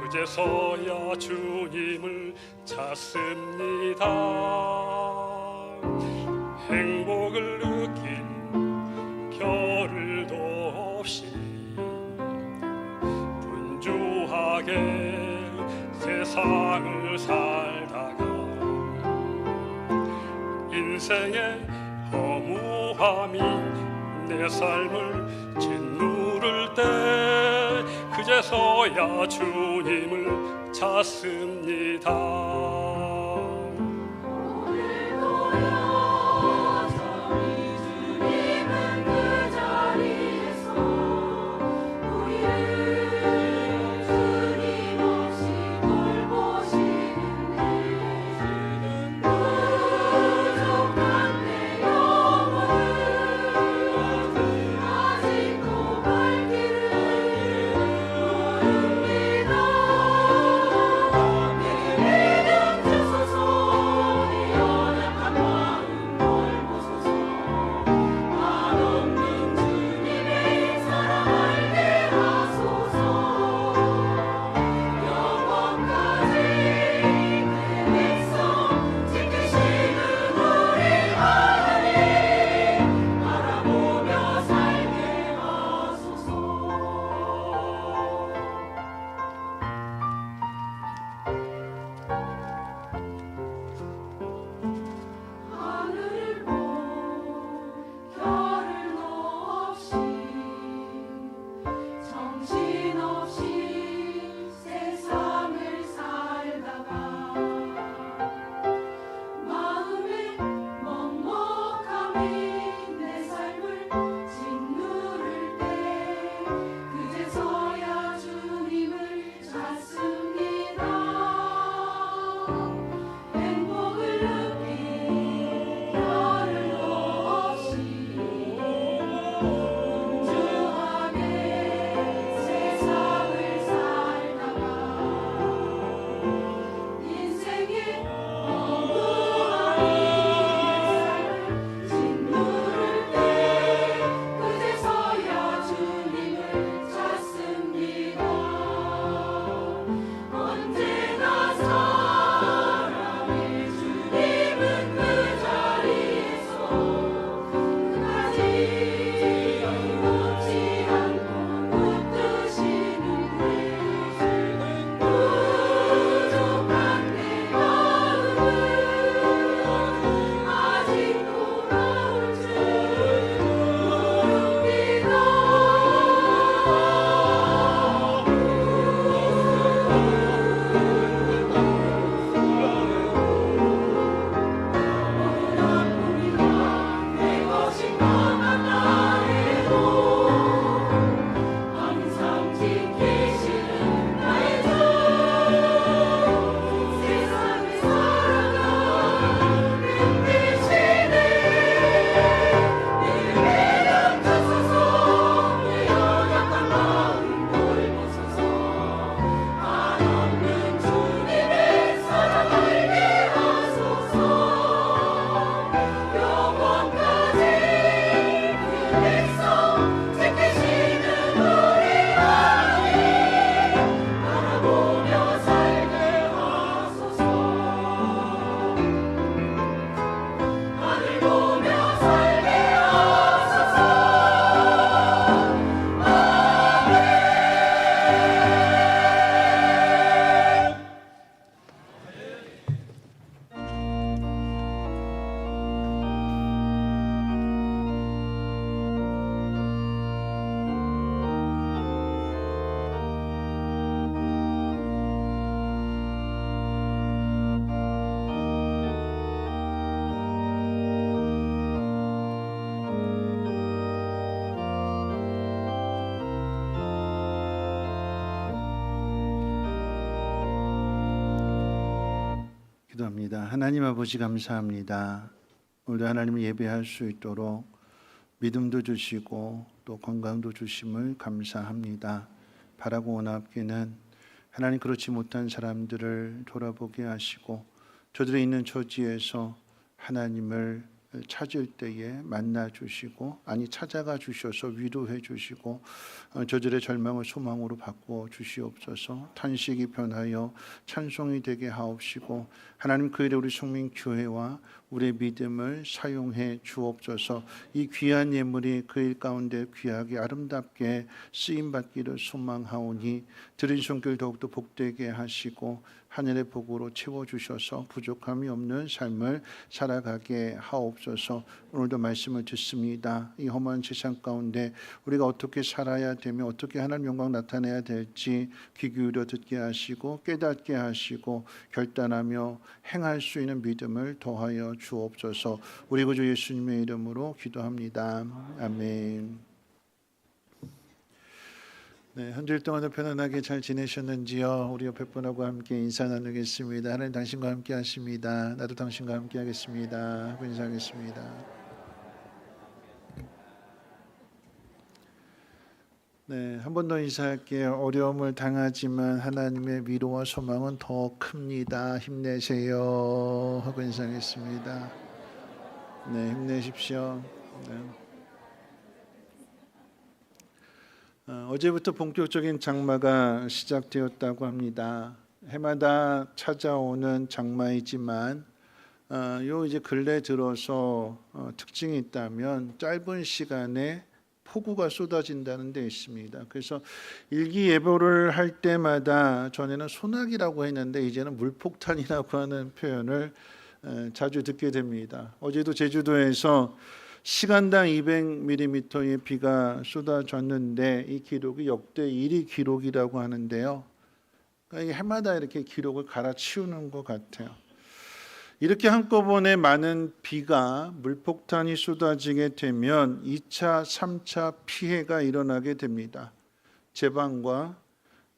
그제서야 주님을 찾습니다. 행복을 느낀 겨를도 없이 분주하게 세상을 살다가 인생의 허무함이 내 삶을 짓누를 때 그제서야 주님을 찾습니다. 기도합니다. 하나님 아버지 감사합니다. 오늘도 하나님을 예배할 수 있도록 믿음도 주시고 또 건강도 주심을 감사합니다. 바라고 원하기는 하나님 그렇지 못한 사람들을 돌아보게 하시고 저들이 있는 처지에서 하나님을 찾을 때에 만나 주시고 찾아가 주셔서 위로해 주시고 저들의 절망을 소망으로 바꾸어 주시옵소서. 탄식이 변하여 찬송이 되게 하옵시고 하나님 그 일에 우리 성민교회와 우리의 믿음을 사용해 주옵소서. 이 귀한 예물이 그 일 가운데 귀하게 아름답게 쓰임받기를 소망하오니 드린 손길 더욱더 복되게 하시고 하늘의 복으로 채워주셔서 부족함이 없는 삶을 살아가게 하옵소서. 오늘도 말씀을 듣습니다. 이 험한 세상 가운데 우리가 어떻게 살아야 되며 어떻게 하나님 영광 나타내야 될지 귀 기울여 듣게 하시고 깨닫게 하시고 결단하며 행할 수 있는 믿음을 더하여 주옵소서. 우리 구주 예수님의 이름으로 기도합니다. 아멘. 네, 한 주일 동안도 편안하게 잘 지내셨는지요? 우리 옆에 분하고 함께 인사 나누겠습니다. 하나님 당신과 함께 하십니다. 나도 당신과 함께 하겠습니다. 하고 인사하겠습니다. 네, 한 번 더 인사할게요. 어려움을 당하지만 하나님의 위로와 소망은 더 큽니다. 힘내세요. 하고 인사하겠습니다. 네, 힘내십시오. 네. 어제부터 본격적인 장마가 시작되었다고 합니다. 해마다 찾아오는 장마이지만 이제 근래 들어서 특징이 있다면 짧은 시간에 폭우가 쏟아진다는 데 있습니다. 그래서 일기예보를 할 때마다 전에는 소나기라고 했는데 이제는 물폭탄이라고 하는 표현을 자주 듣게 됩니다. 어제도 제주도에서 시간당 200mm의 비가 쏟아졌는데 이 기록이 역대 1위 기록이라고 하는데요. 그러니까 해마다 이렇게 기록을 갈아치우는 것 같아요. 이렇게 한꺼번에 많은 비가 물폭탄이 쏟아지게 되면 2차, 3차 피해가 일어나게 됩니다. 제방과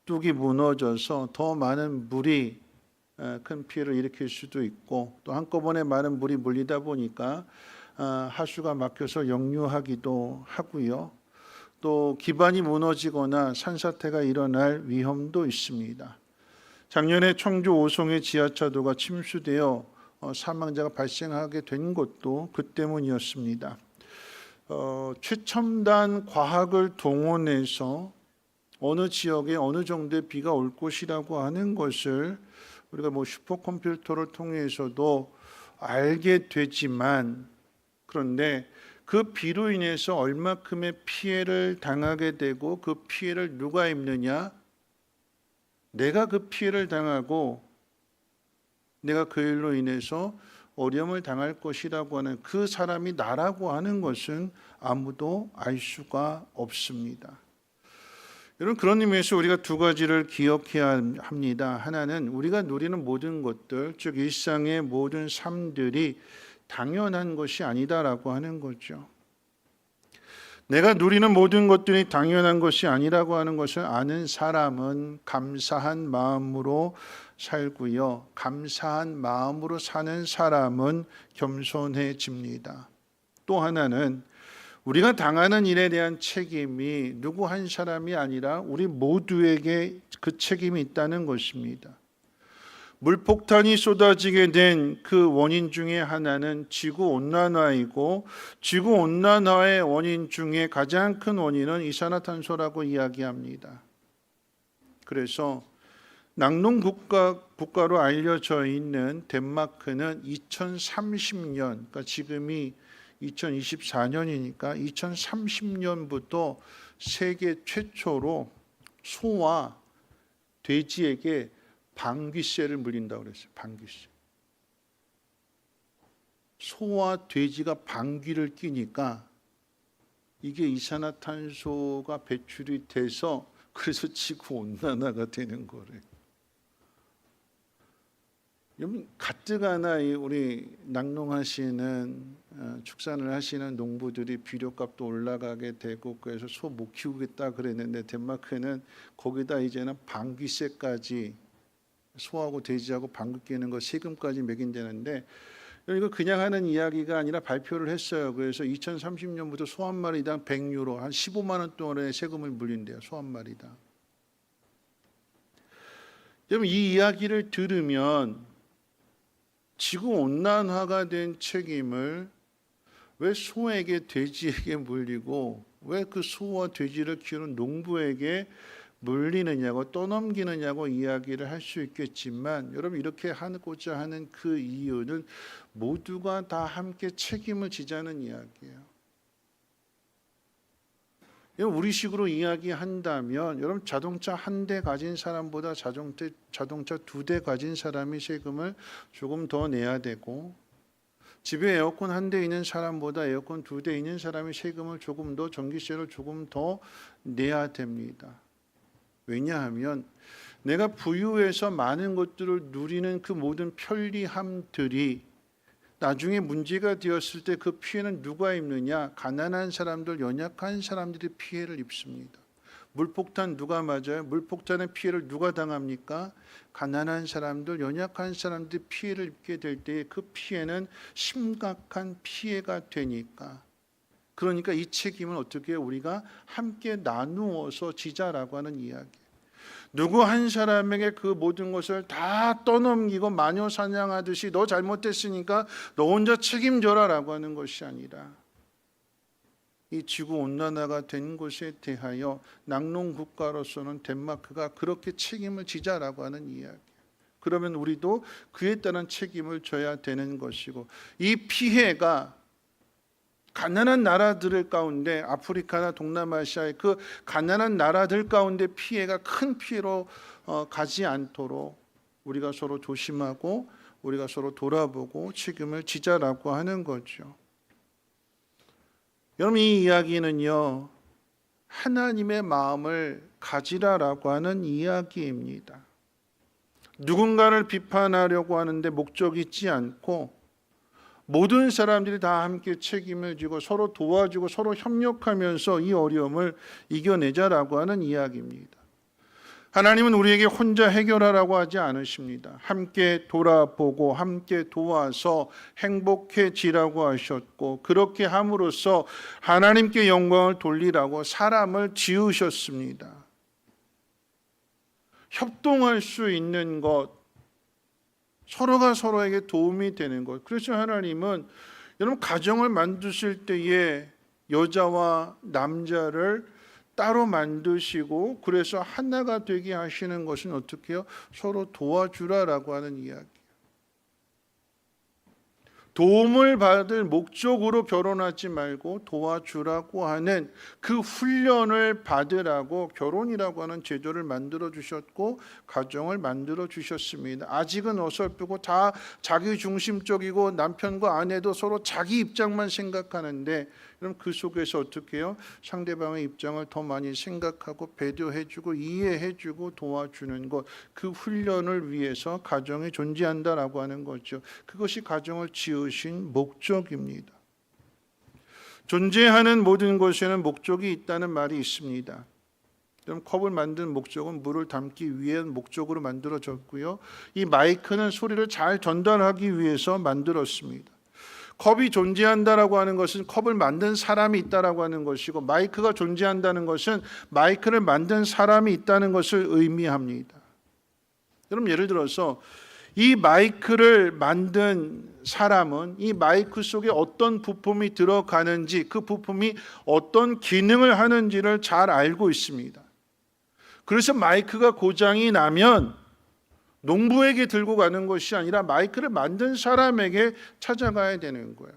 뚝이 무너져서 더 많은 물이 큰 피해를 일으킬 수도 있고 또 한꺼번에 많은 물이 몰리다 보니까 하수가 막혀서 역류하기도 하고요. 또 기반이 무너지거나 산사태가 일어날 위험도 있습니다. 작년에 청주 오송의 지하차도가 침수되어 사망자가 발생하게 된 것도 그 때문이었습니다. 최첨단 과학을 동원해서 어느 지역에 어느 정도의 비가 올 것이라고 하는 것을 우리가 슈퍼컴퓨터를 통해서도 알게 되지만 그런데 그 비로 인해서 얼마큼의 피해를 당하게 되고 그 피해를 누가 입느냐? 내가 그 피해를 당하고 내가 그 일로 인해서 어려움을 당할 것이라고 하는 그 사람이 나라고 하는 것은 아무도 알 수가 없습니다. 여러분 그런 의미에서 우리가 두 가지를 기억해야 합니다. 하나는 우리가 누리는 모든 것들, 즉 일상의 모든 삶들이 당연한 것이 아니다라고 하는 거죠. 내가 누리는 모든 것들이 당연한 것이 아니라고 하는 것을 아는 사람은 감사한 마음으로 살고요. 감사한 마음으로 사는 사람은 겸손해집니다. 또 하나는 우리가 당하는 일에 대한 책임이 누구 한 사람이 아니라 우리 모두에게 그 책임이 있다는 것입니다. 물폭탄이 쏟아지게 된 그 원인 중에 하나는 지구온난화이고 지구온난화의 원인 중에 가장 큰 원인은 이산화탄소라고 이야기합니다. 그래서 낙농국가로 알려져 있는 덴마크는 2030년, 그러니까 지금이 2024년이니까 2030년부터 세계 최초로 소와 돼지에게 방귀세를 물린다고 그랬어요. 방귀세. 소와 돼지가 방귀를 뀌니까 이게 이산화탄소가 배출이 돼서 그래서 지구온난화가 되는 거래요. 여러분 가뜩하나 우리 낙농하시는 축산을 하시는 농부들이 비료값도 올라가게 되고 그래서 소 못 키우겠다 그랬는데 덴마크는 거기다 이제는 방귀세까지 소하고 돼지하고 방귀 뀌는 거 세금까지 매긴다는데 이거 그냥 하는 이야기가 아니라 발표를 했어요. 그래서 2030년부터 소 한 마리당 100유로 한 15만 원 동안의 세금을 물린대요. 소 한 마리당. 여러분 이 이야기를 들으면 지구 온난화가 된 책임을 왜 소에게 돼지에게 물리고 왜 그 소와 돼지를 키우는 농부에게 물리느냐고 떠넘기느냐고 이야기를 할 수 있겠지만 여러분 이렇게 하고자 하는 그 이유는 모두가 다 함께 책임을 지자는 이야기예요. 우리식으로 이야기한다면 여러분 자동차 한 대 가진 사람보다 자동차 2대 가진 사람이 세금을 조금 더 내야 되고 집에 에어컨 한 대 있는 사람보다 에어컨 2대 있는 사람이 세금을 조금 더 전기세를 조금 더 내야 됩니다. 왜냐하면 내가 부유해서 많은 것들을 누리는 그 모든 편리함들이 나중에 문제가 되었을 때 그 피해는 누가 입느냐? 가난한 사람들, 연약한 사람들이 피해를 입습니다. 물폭탄 누가 맞아요? 물폭탄의 피해를 누가 당합니까? 가난한 사람들, 연약한 사람들이 피해를 입게 될 때 그 피해는 심각한 피해가 되니까 그러니까 이 책임은 어떻게 우리가 함께 나누어서 지자라고 하는 이야기. 누구 한 사람에게 그 모든 것을 다 떠넘기고 마녀 사냥하듯이 너 잘못했으니까 너 혼자 책임져라라고 하는 것이 아니라 이 지구 온난화가 된 것에 대하여 낙농 국가로서는 덴마크가 그렇게 책임을 지자라고 하는 이야기. 그러면 우리도 그에 따른 책임을 져야 되는 것이고 이 피해가 가난한 나라들 가운데 아프리카나 동남아시아의 그 가난한 나라들 가운데 피해가 큰 피해로 가지 않도록 우리가 서로 조심하고 우리가 서로 돌아보고 책임을 지자라고 하는 거죠. 여러분 이 이야기는요 하나님의 마음을 가지라라고 하는 이야기입니다. 누군가를 비판하려고 하는데 목적이 있지 않고 모든 사람들이 다 함께 책임을 지고 서로 도와주고 서로 협력하면서 이 어려움을 이겨내자라고 하는 이야기입니다. 하나님은 우리에게 혼자 해결하라고 하지 않으십니다. 함께 돌아보고 함께 도와서 행복해지라고 하셨고 그렇게 함으로써 하나님께 영광을 돌리라고 사람을 지으셨습니다. 협동할 수 있는 것, 서로가 서로에게 도움이 되는 것. 그래서 하나님은 여러분 가정을 만드실 때에 여자와 남자를 따로 만드시고 그래서 하나가 되게 하시는 것은 어떻게 해요? 서로 도와주라라고 하는 이야기. 도움을 받을 목적으로 결혼하지 말고 도와주라고 하는 그 훈련을 받으라고 결혼이라고 하는 제도를 만들어 주셨고 가정을 만들어 주셨습니다. 아직은 어설프고 다 자기 중심적이고 남편과 아내도 서로 자기 입장만 생각하는데 그럼 그 속에서 어떻게 해요? 상대방의 입장을 더 많이 생각하고 배려해주고 이해해주고 도와주는 것, 그 훈련을 위해서 가정이 존재한다라고 하는 거죠. 그것이 가정을 지으신 목적입니다. 존재하는 모든 것에는 목적이 있다는 말이 있습니다. 그럼 컵을 만든 목적은 물을 담기 위한 목적으로 만들어졌고요. 이 마이크는 소리를 잘 전달하기 위해서 만들었습니다. 컵이 존재한다라고 하는 것은 컵을 만든 사람이 있다라고 하는 것이고 마이크가 존재한다는 것은 마이크를 만든 사람이 있다는 것을 의미합니다. 여러분 예를 들어서 이 마이크를 만든 사람은 이 마이크 속에 어떤 부품이 들어가는지 그 부품이 어떤 기능을 하는지를 잘 알고 있습니다. 그래서 마이크가 고장이 나면 농부에게 들고 가는 것이 아니라 마이크를 만든 사람에게 찾아가야 되는 거예요.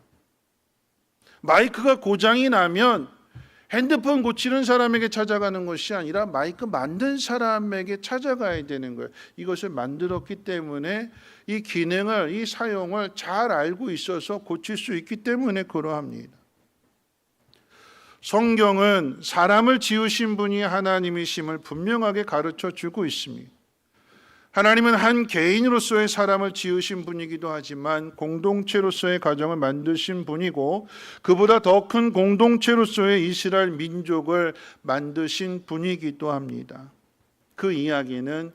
마이크가 고장이 나면 핸드폰 고치는 사람에게 찾아가는 것이 아니라 마이크 만든 사람에게 찾아가야 되는 거예요. 이것을 만들었기 때문에 이 기능을, 이 사용을 잘 알고 있어서 고칠 수 있기 때문에 그러합니다. 성경은 사람을 지으신 분이 하나님이심을 분명하게 가르쳐 주고 있습니다. 하나님은 한 개인으로서의 사람을 지으신 분이기도 하지만 공동체로서의 가정을 만드신 분이고 그보다 더 큰 공동체로서의 이스라엘 민족을 만드신 분이기도 합니다. 그 이야기는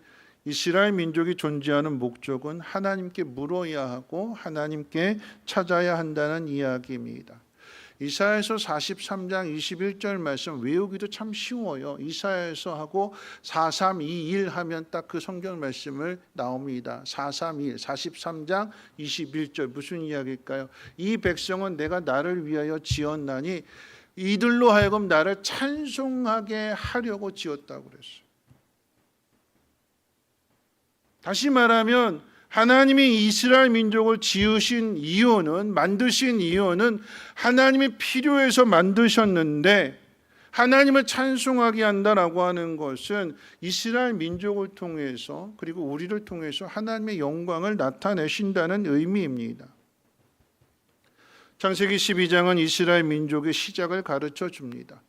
이스라엘 민족이 존재하는 목적은 하나님께 물어야 하고 하나님께 찾아야 한다는 이야기입니다. 이사야서 43장 21절 말씀 외우기도 참 쉬워요. 이사야서 하고 4321 하면 딱 그 성경 말씀을 나옵니다. 431 43장 21절 무슨 이야기일까요? 이 백성은 내가 나를 위하여 지었나니 이들로 하여금 나를 찬송하게 하려고 지었다고 그랬어요. 다시 말하면 하나님이 이스라엘 민족을 지으신 이유는, 만드신 이유는 하나님이 필요해서 만드셨는데, 하나님을 찬송하게 한다라고 하는 것은 이스라엘 민족을 통해서 그리고 우리를 통해서 하나님의 영광을 나타내신다는 의미입니다. 창세기 12장은 이스라엘 민족의 시작을 가르쳐 줍니다.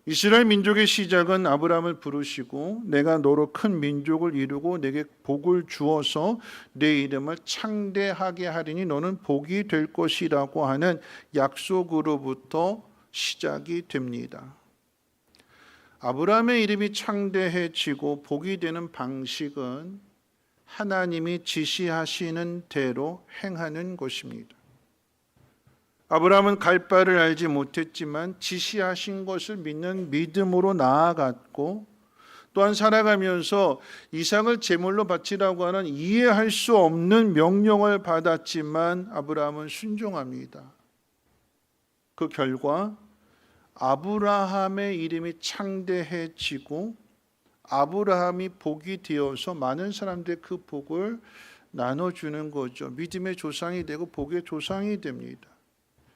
이스라엘 민족의 시작은 아브라함을 부르시고 내가 너로 큰 민족을 이루고 내게 복을 주어서 내 이름을 창대하게 하리니 너는 복이 될 것이라고 하는 약속으로부터 시작이 됩니다. 아브라함의 이름이 창대해지고 복이 되는 방식은 하나님이 지시하시는 대로 행하는 것입니다. 아브라함은 갈 바를 알지 못했지만 지시하신 것을 믿는 믿음으로 나아갔고, 또한 살아가면서 이삭을 제물로 바치라고 하는 이해할 수 없는 명령을 받았지만 아브라함은 순종합니다. 그 결과 아브라함의 이름이 창대해지고 아브라함이 복이 되어서 많은 사람들의 그 복을 나눠주는 거죠. 믿음의 조상이 되고 복의 조상이 됩니다.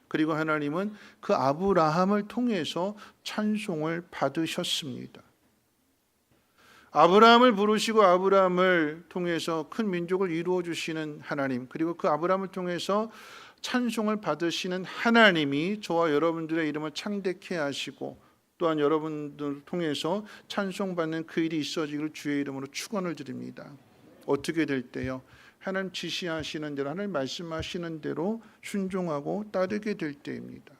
그리고 하나님은 그 아브라함을 통해서 찬송을 받으셨습니다. 아브라함을 부르시고 아브라함을 통해서 큰 민족을 이루어 주시는 하나님, 그리고 그 아브라함을 통해서 찬송을 받으시는 하나님이 저와 여러분들의 이름을 창대케 하시고 또한 여러분들을 통해서 찬송받는 그 일이 있어지기를 주의 이름으로 축원을 드립니다. 어떻게 될 때요? 하나님 지시하시는 대로, 하나님 말씀하시는 대로 순종하고 따르게 될 때입니다.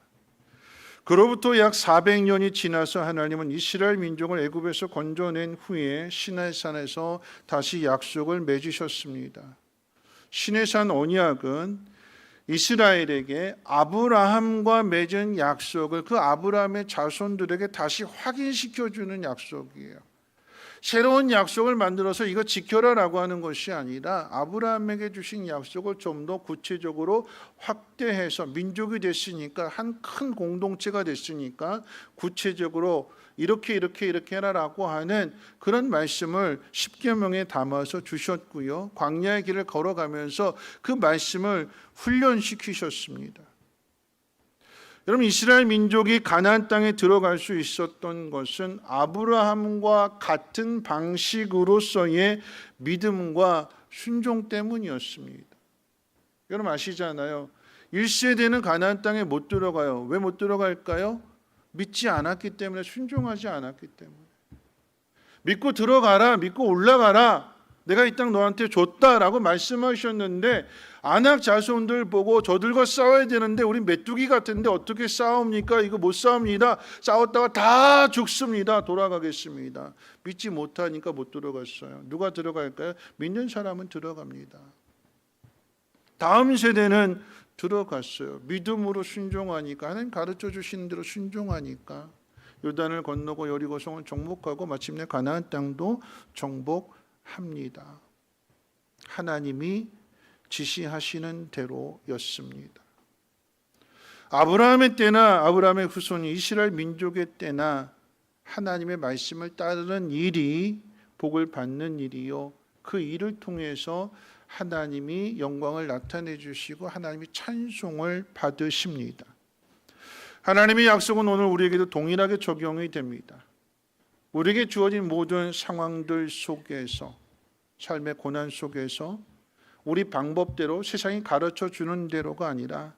그로부터 약 400년이 지나서 하나님은 이스라엘 민족을 애굽에서 건져낸 후에 시내산에서 다시 약속을 맺으셨습니다. 시내산 언약은 이스라엘에게 아브라함과 맺은 약속을 그 아브라함의 자손들에게 다시 확인시켜주는 약속이에요. 새로운 약속을 만들어서 이거 지켜라라고 하는 것이 아니라 아브라함에게 주신 약속을 좀 더 구체적으로 확대해서, 민족이 됐으니까, 한 큰 공동체가 됐으니까 구체적으로 이렇게 해라라고 하는 그런 말씀을 십계명에 담아서 주셨고요. 광야의 길을 걸어가면서 그 말씀을 훈련시키셨습니다. 여러분, 이스라엘 민족이 가나안 땅에 들어갈 수 있었던 것은 아브라함과 같은 방식으로서의 믿음과 순종 때문이었습니다. 여러분 아시잖아요. 1세대는 가나안 땅에 못 들어가요. 왜 못 들어갈까요? 믿지 않았기 때문에, 순종하지 않았기 때문에. 믿고 들어가라, 믿고 올라가라, 내가 이 땅 너한테 줬다라고 말씀하셨는데 아낙 자손들 보고 저들과 싸워야 되는데 우리 메뚜기 같은데 어떻게 싸웁니까? 이거 못 싸웁니다. 싸웠다가 다 죽습니다. 돌아가겠습니다. 믿지 못하니까 못 들어갔어요. 누가 들어갈까요? 믿는 사람은 들어갑니다. 다음 세대는 들어갔어요. 믿음으로 순종하니까, 하나님 가르쳐 주시는 대로 순종하니까 요단을 건너고 여리고성을 정복하고 마침내 가나안 땅도 정복합니다. 하나님이 지시하시는 대로였습니다. 아브라함의 때나 아브라함의 후손이 이스라엘 민족의 때나 하나님의 말씀을 따르는 일이 복을 받는 일이요, 그 일을 통해서 하나님이 영광을 나타내 주시고 하나님이 찬송을 받으십니다. 하나님의 약속은 오늘 우리에게도 동일하게 적용이 됩니다. 우리에게 주어진 모든 상황들 속에서, 삶의 고난 속에서 우리 방법대로, 세상이 가르쳐 주는 대로가 아니라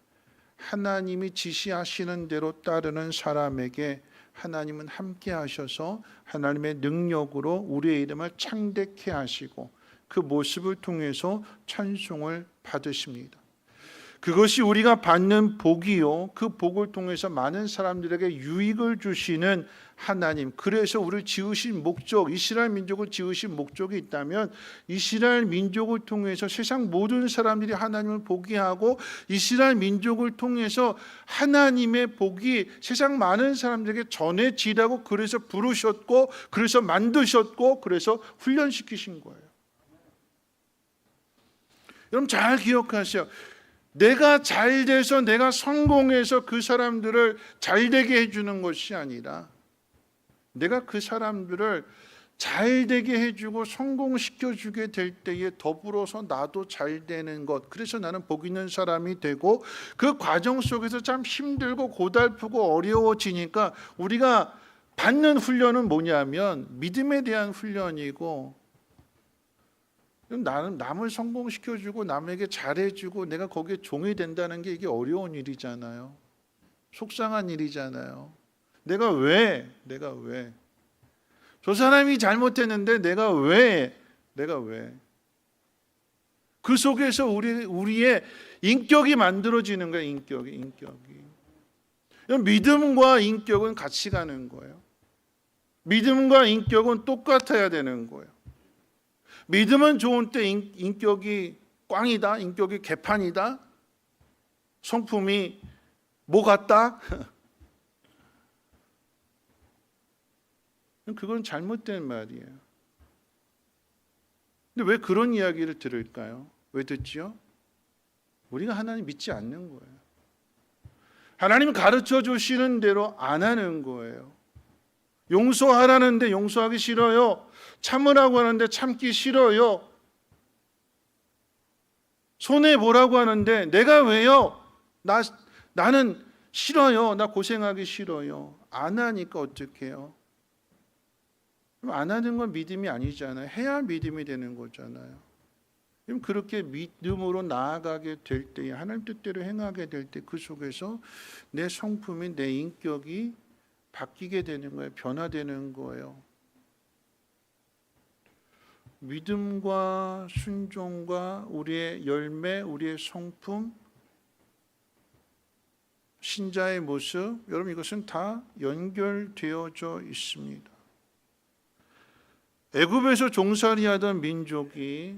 하나님이 지시하시는 대로 따르는 사람에게 하나님은 함께 하셔서 하나님의 능력으로 우리의 이름을 창대케 하시고 그 모습을 통해서 찬송을 받으십니다. 그것이 우리가 받는 복이요, 그 복을 통해서 많은 사람들에게 유익을 주시는 하나님. 그래서 우리를 지으신 목적, 이스라엘 민족을 지으신 목적이 있다면 이스라엘 민족을 통해서 세상 모든 사람들이 하나님을 보게 하고 이스라엘 민족을 통해서 하나님의 복이 세상 많은 사람들에게 전해지라고 그래서 부르셨고, 그래서 만드셨고, 그래서 훈련시키신 거예요. 여러분 잘 기억하세요. 내가 잘 돼서 내가 성공해서 그 사람들을 잘 되게 해주는 것이 아니라 내가 그 사람들을 잘 되게 해주고 성공시켜주게 될 때에 더불어서 나도 잘 되는 것, 그래서 나는 복 있는 사람이 되고, 그 과정 속에서 참 힘들고 고달프고 어려워지니까 우리가 받는 훈련은 뭐냐면 믿음에 대한 훈련이고, 나는 남을 성공시켜주고 남에게 잘해주고 내가 거기에 종이 된다는 게 이게 어려운 일이잖아요. 속상한 일이잖아요. 내가 왜? 저 사람이 잘못했는데 내가 왜? 그 속에서 우리의 인격이 만들어지는 거예요. 인격이. 믿음과 인격은 같이 가는 거예요. 믿음과 인격은 똑같아야 되는 거예요. 믿음은 좋은 때 인격이 꽝이다, 인격이 개판이다, 성품이 뭐 같다, 그건 잘못된 말이에요. 근데 왜 그런 이야기를 들을까요? 왜 듣지요? 우리가 하나님 믿지 않는 거예요. 하나님 가르쳐 주시는 대로 안 하는 거예요. 용서하라는데 용서하기 싫어요. 참으라고 하는데 참기 싫어요. 손해보라고 하는데 내가 왜요? 나는 싫어요. 나 고생하기 싫어요. 안 하니까 어떡해요? 그럼 안 하는 건 믿음이 아니잖아요. 해야 믿음이 되는 거잖아요. 그럼 그렇게 믿음으로 나아가게 될 때에, 하나님 뜻대로 행하게 될 때 그 속에서 내 성품이, 내 인격이 바뀌게 되는 거예요. 변화되는 거예요. 믿음과 순종과 우리의 열매, 우리의 성품, 신자의 모습, 여러분 이것은 다 연결되어져 있습니다. 애굽에서 종살이하던 민족이,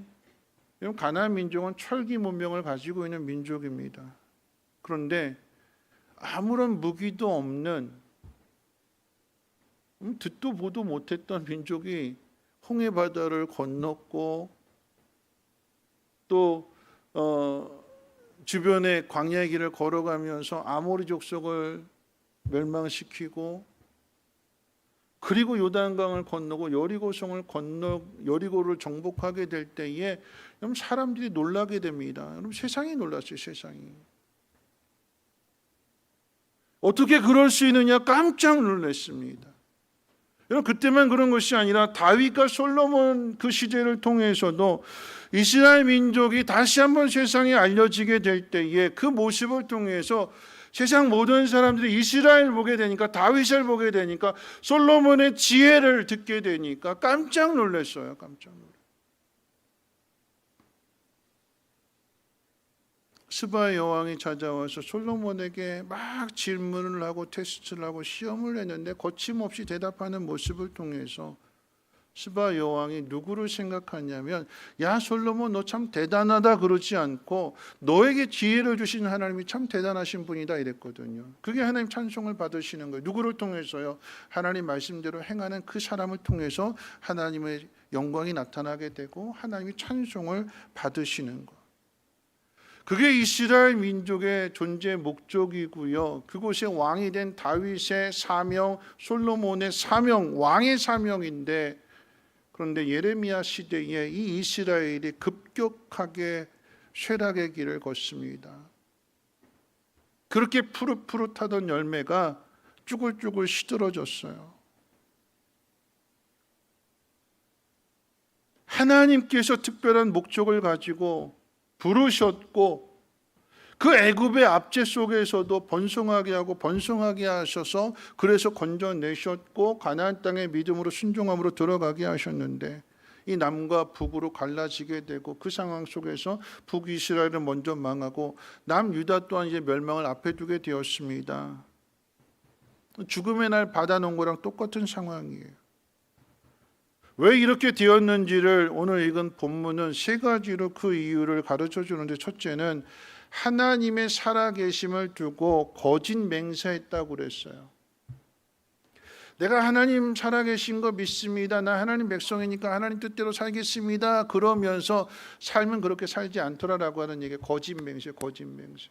가나안 민족은 철기 문명을 가지고 있는 민족입니다. 그런데 아무런 무기도 없는, 듣도 보도 못했던 민족이 홍해 바다를 건넜고, 또 주변의 광야의 길을 걸어가면서 아모리 족속을 멸망시키고, 그리고 요단강을 건너고 여리고성을 여리고를 정복하게 될 때에 여러분 사람들이 놀라게 됩니다. 여러분 세상이 놀랐어요. 세상이. 어떻게 그럴 수 있느냐 깜짝 놀랐습니다. 여러분 그때만 그런 것이 아니라 다윗과 솔로몬 그 시대를 통해서도 이스라엘 민족이 다시 한번 세상에 알려지게 될 때에 그 모습을 통해서 세상 모든 사람들이 이스라엘 보게 되니까, 다윗을 보게 되니까, 솔로몬의 지혜를 듣게 되니까 깜짝 놀랐어요. 깜짝 놀랐어요. 스바의 여왕이 찾아와서 솔로몬에게 막 질문을 하고 테스트를 하고 시험을 했는데 거침없이 대답하는 모습을 통해서 스바 여왕이 누구를 생각하냐면, 야 솔로몬 너 참 대단하다 그러지 않고 너에게 지혜를 주신 하나님이 참 대단하신 분이다 이랬거든요. 그게 하나님 찬송을 받으시는 거예요. 누구를 통해서요? 하나님 말씀대로 행하는 그 사람을 통해서 하나님의 영광이 나타나게 되고 하나님이 찬송을 받으시는 것. 그게 이스라엘 민족의 존재 목적이고요. 그곳에 왕이 된 다윗의 사명, 솔로몬의 사명, 왕의 사명인데, 그런데 예레미야 시대에 이 이스라엘이 급격하게 쇠락의 길을 걷습니다. 그렇게 푸릇푸릇하던 열매가 쭈글쭈글 시들어졌어요. 하나님께서 특별한 목적을 가지고 부르셨고, 그 애굽의 압제 속에서도 번성하게 하고 번성하게 하셔서 그래서 건져내셨고 가나안 땅에 믿음으로 순종함으로 들어가게 하셨는데, 이 남과 북으로 갈라지게 되고 그 상황 속에서 북이스라엘은 먼저 망하고 남유다 또한 이제 멸망을 앞에 두게 되었습니다. 죽음의 날 받아놓은 거랑 똑같은 상황이에요. 왜 이렇게 되었는지를 오늘 읽은 본문은 세 가지로 그 이유를 가르쳐 주는데, 첫째는 하나님의 살아계심을 두고 거짓 맹세했다고 그랬어요. 내가 하나님 살아계신 거 믿습니다. 나 하나님 백성이니까 하나님 뜻대로 살겠습니다. 그러면서 삶은 그렇게 살지 않더라라고 하는 얘기, 거짓 맹세, 거짓 맹세.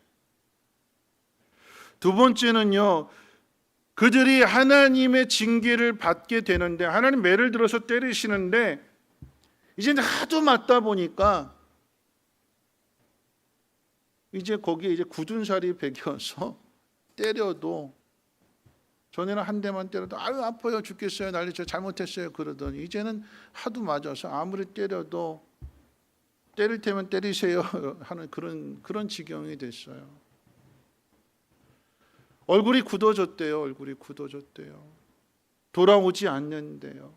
두 번째는요, 그들이 하나님의 징계를 받게 되는데, 하나님 매를 들어서 때리시는데 이제 하도 맞다 보니까 이제 거기에 이제 굳은 살이 배겨서 때려도, 전에는 한 대만 때려도 아유 아파요 죽겠어요 난리 저 잘못했어요 그러더니 이제는 하도 맞아서 아무리 때려도 때릴 테면 때리세요 하는 그런 지경이 됐어요. 얼굴이 굳어졌대요. 얼굴이 굳어졌대요. 돌아오지 않는데요.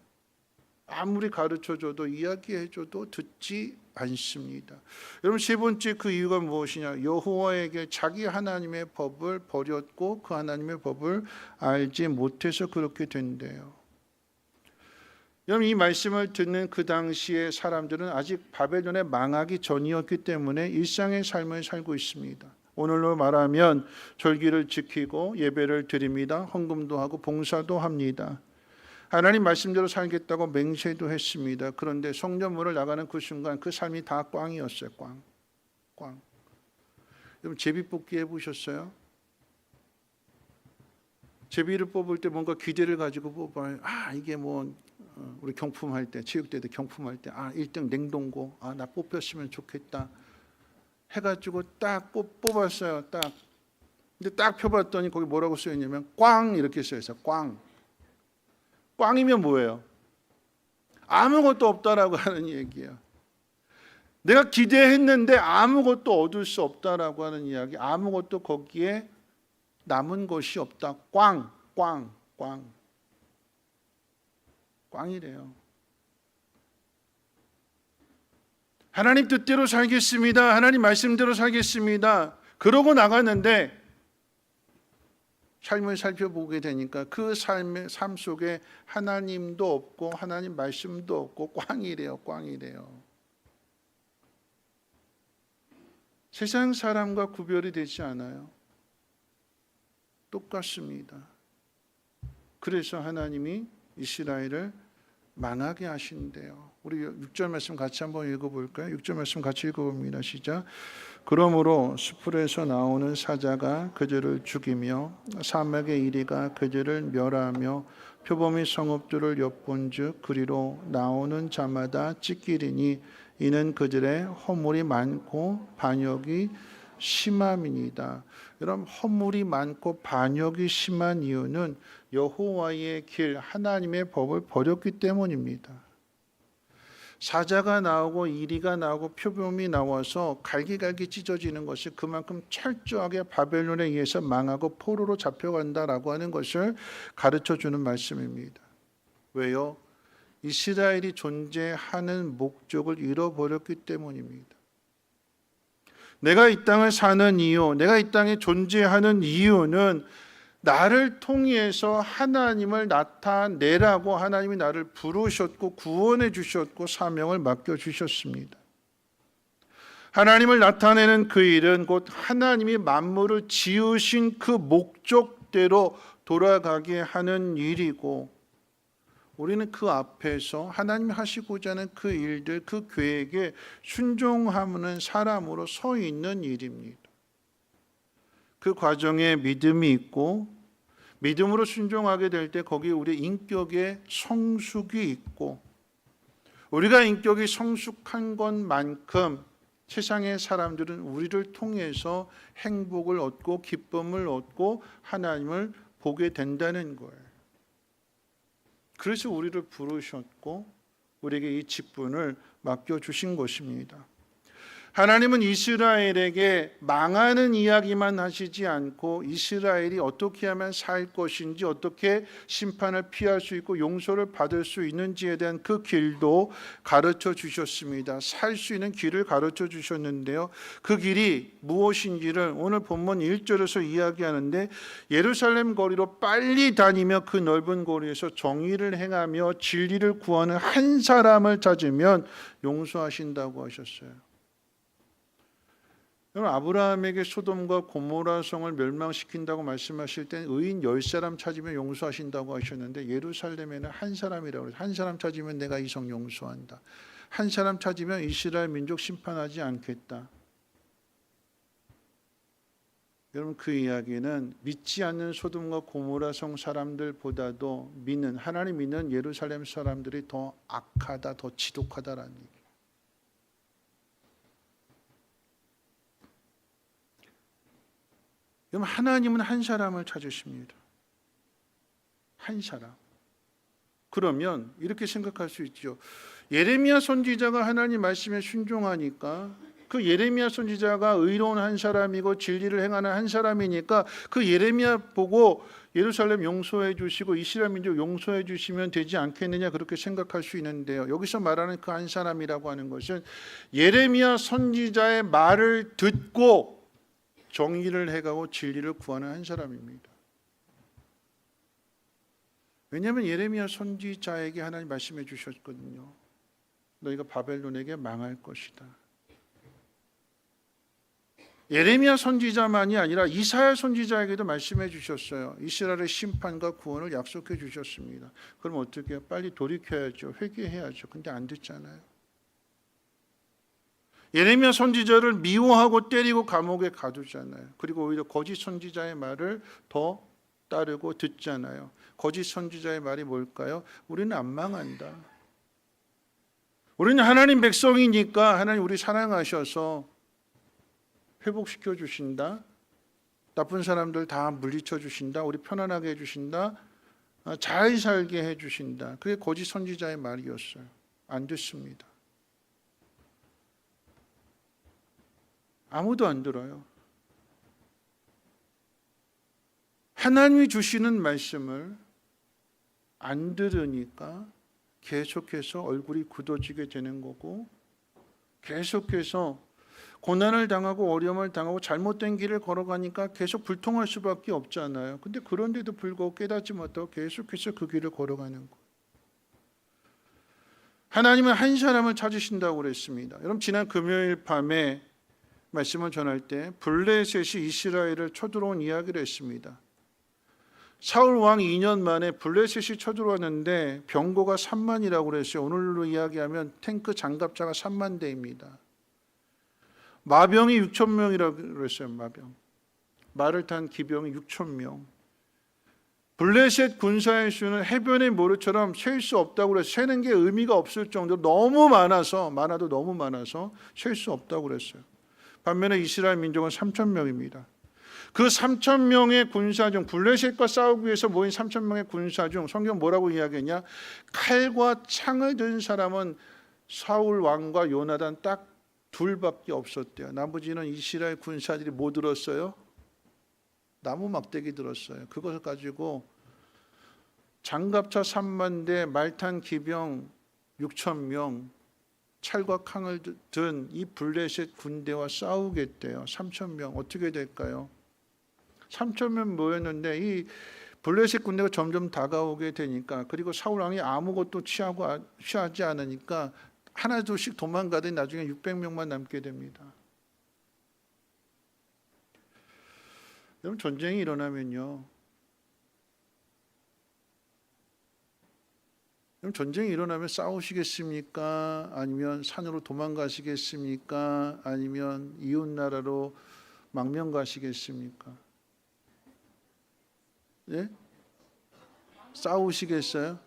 아무리 가르쳐줘도 이야기해줘도 듣지 않습니다. 여러분, 세 번째 그 이유가 무엇이냐? 여호와에게 자기 하나님의 법을 버렸고 그 하나님의 법을 알지 못해서 그렇게 된대요. 여러분, 이 말씀을 듣는 그 당시의 사람들은 아직 바벨론에 망하기 전이었기 때문에 일상의 삶을 살고 있습니다. 오늘로 말하면 절기를 지키고 예배를 드립니다. 헌금도 하고 봉사도 합니다. 하나님 말씀대로 살겠다고 맹세도 했습니다. 그런데 성전문을 나가는 그 순간 그 삶이 다 꽝이었어요. 꽝. 여러분, 제비뽑기 해보셨어요? 제비를 뽑을 때 뭔가 기대를 가지고 뽑아요. 이게 뭐 우리 경품할 때, 체육대회 경품할 때 1등 냉동고, 나 뽑혔으면 좋겠다 해가지고 딱 뽑았어요. 딱. 근데 딱 펴봤더니 거기 뭐라고 써있냐면 꽝 이렇게 써있어요. 꽝. 꽝이면 뭐예요? 아무것도 없다라고 하는 얘기예요. 내가 기대했는데 아무것도 얻을 수 없다라고 하는 이야기. 아무것도 거기에 남은 것이 없다. 꽝이래요. 하나님 뜻대로 살겠습니다. 하나님 말씀대로 살겠습니다. 그러고 나갔는데 삶을 살펴보게 되니까 그 삶 속에 하나님도 없고 하나님 말씀도 없고 꽝이래요. 세상 사람과 구별이 되지 않아요. 똑같습니다. 그래서 하나님이 이스라엘을 망하게 하신대요. 우리 6절 말씀 같이 한번 읽어볼까요? 6절 말씀 같이 읽어봅니다. 시작. 그러므로 수풀에서 나오는 사자가 그들을 죽이며 사막의 이리가 그들을 멸하며 표범이 성읍들을 엿본즉 그리로 나오는 자마다 찢기리니 이는 그들의 허물이 많고 반역이 심함이니이다. 여러분, 허물이 많고 반역이 심한 이유는 여호와의 길, 하나님의 법을 버렸기 때문입니다. 사자가 나오고 이리가 나오고 표범이 나와서 갈기갈기 찢어지는 것이 그만큼 철저하게 바벨론에 의해서 망하고 포로로 잡혀간다라고 하는 것을 가르쳐주는 말씀입니다. 왜요? 이스라엘이 존재하는 목적을 잃어버렸기 때문입니다. 내가 이 땅을 사는 이유, 내가 이 땅에 존재하는 이유는 나를 통해서 하나님을 나타내라고 하나님이 나를 부르셨고 구원해 주셨고 사명을 맡겨주셨습니다. 하나님을 나타내는 그 일은 곧 하나님이 만물을 지으신 그 목적대로 돌아가게 하는 일이고, 우리는 그 앞에서 하나님이 하시고자 하는 그 일들, 그 계획에 순종하는 사람으로 서 있는 일입니다. 그 과정에 믿음이 있고 믿음으로 순종하게 될 때 거기에 우리 인격의 성숙이 있고, 우리가 인격이 성숙한 것만큼 세상의 사람들은 우리를 통해서 행복을 얻고 기쁨을 얻고 하나님을 보게 된다는 거예요. 그래서 우리를 부르셨고 우리에게 이 직분을 맡겨주신 것입니다. 하나님은 이스라엘에게 망하는 이야기만 하시지 않고 이스라엘이 어떻게 하면 살 것인지, 어떻게 심판을 피할 수 있고 용서를 받을 수 있는지에 대한 그 길도 가르쳐 주셨습니다. 살 수 있는 길을 가르쳐 주셨는데요. 그 길이 무엇인지를 오늘 본문 1절에서 이야기하는데, 예루살렘 거리로 빨리 다니며 그 넓은 거리에서 정의를 행하며 진리를 구하는 한 사람을 찾으면 용서하신다고 하셨어요. 여러분, 아브라함에게 소돔과 고모라 성을 멸망시킨다고 말씀하실 때 의인 10사람 찾으면 용서하신다고 하셨는데, 예루살렘에는 한 사람이라고 해서 한 사람 찾으면 내가 이 성 용서한다. 한 사람 찾으면 이스라엘 민족 심판하지 않겠다. 여러분, 그 이야기는 믿지 않는 소돔과 고모라 성 사람들보다도 하나님 믿는 예루살렘 사람들이 더 악하다, 더 지독하다라는 얘기예요. 여러분, 하나님은 한 사람을 찾으십니다. 한 사람. 그러면 이렇게 생각할 수 있죠. 예레미야 선지자가 하나님 말씀에 순종하니까, 그 예레미야 선지자가 의로운 한 사람이고 진리를 행하는 한 사람이니까 그 예레미야 보고 예루살렘 용서해 주시고 이스라엘 민족 용서해 주시면 되지 않겠느냐, 그렇게 생각할 수 있는데요. 여기서 말하는 그 한 사람이라고 하는 것은 예레미야 선지자의 말을 듣고 정의를 해가고 진리를 구하는 한 사람입니다. 왜냐하면 예레미야 선지자에게 하나님 말씀해 주셨거든요. 너희가 바벨론에게 망할 것이다. 예레미야 선지자만이 아니라 이사야 선지자에게도 말씀해 주셨어요. 이스라엘의 심판과 구원을 약속해 주셨습니다. 그럼 어떻게 해요? 빨리 돌이켜야죠. 회개해야죠. 근데 안 듣잖아요. 예레미야 선지자를 미워하고 때리고 감옥에 가두잖아요. 그리고 오히려 거짓 선지자의 말을 더 따르고 듣잖아요. 거짓 선지자의 말이 뭘까요? 우리는 안 망한다. 우리는 하나님 백성이니까 하나님 우리 사랑하셔서 회복시켜 주신다. 나쁜 사람들 다 물리쳐 주신다. 우리 편안하게 해주신다. 잘 살게 해주신다. 그게 거짓 선지자의 말이었어요. 안 듣습니다. 아무도 안 들어요. 하나님이 주시는 말씀을 안 들으니까 계속해서 얼굴이 굳어지게 되는 거고, 계속해서 고난을 당하고 어려움을 당하고 잘못된 길을 걸어가니까 계속 불통할 수밖에 없잖아요. 근데 그런데도 불구하고 깨닫지 못하고 계속해서 그 길을 걸어가는 거예요. 하나님은 한 사람을 찾으신다고 그랬습니다. 여러분, 지난 금요일 밤에 말씀을 전할 때 블레셋이 이스라엘을 쳐들어온 이야기를 했습니다. 사울 왕 2년 만에 블레셋이 쳐들어왔는데 병거가 3만이라고 그랬어요. 오늘로 이야기하면 탱크 장갑차가 3만 대입니다. 마병이 6천 명이라고 그랬어요. 마병. 말을 탄 기병이 6천 명. 블레셋 군사의 수는 해변의 모래처럼 셀 수 없다고 그랬어요. 세는 게 의미가 없을 정도로 너무 많아도 너무 많아서 셀 수 없다고 그랬어요. 반면에 이스라엘 민족은 3천 명입니다. 그 3천 명의 군사 중, 블레셋과 싸우기 위해서 모인 3천 명의 군사 중 성경 뭐라고 이야기했냐? 칼과 창을 든 사람은 사울 왕과 요나단 딱 둘밖에 없었대요. 나머지는 이스라엘 군사들이 뭐 들었어요? 나무 막대기 들었어요. 그것을 가지고 장갑차 3만 대, 말탄 기병 6천 명, 칼과 창을 든 이 블레셋 군대와 싸우겠대요. 3천 명. 어떻게 될까요? 3천 명 모였는데 이 블레셋 군대가 점점 다가오게 되니까, 그리고 사울 왕이 아무것도 취하지 않으니까 하나 둘씩 도망가더니 나중에 600명만 남게 됩니다. 여러분, 전쟁이 일어나면요, 전쟁이 일어나면 싸우시겠습니까? 아니면 산으로 도망가시겠습니까? 아니면 이웃 나라로 망명 가시겠습니까? 예? 싸우시겠어요?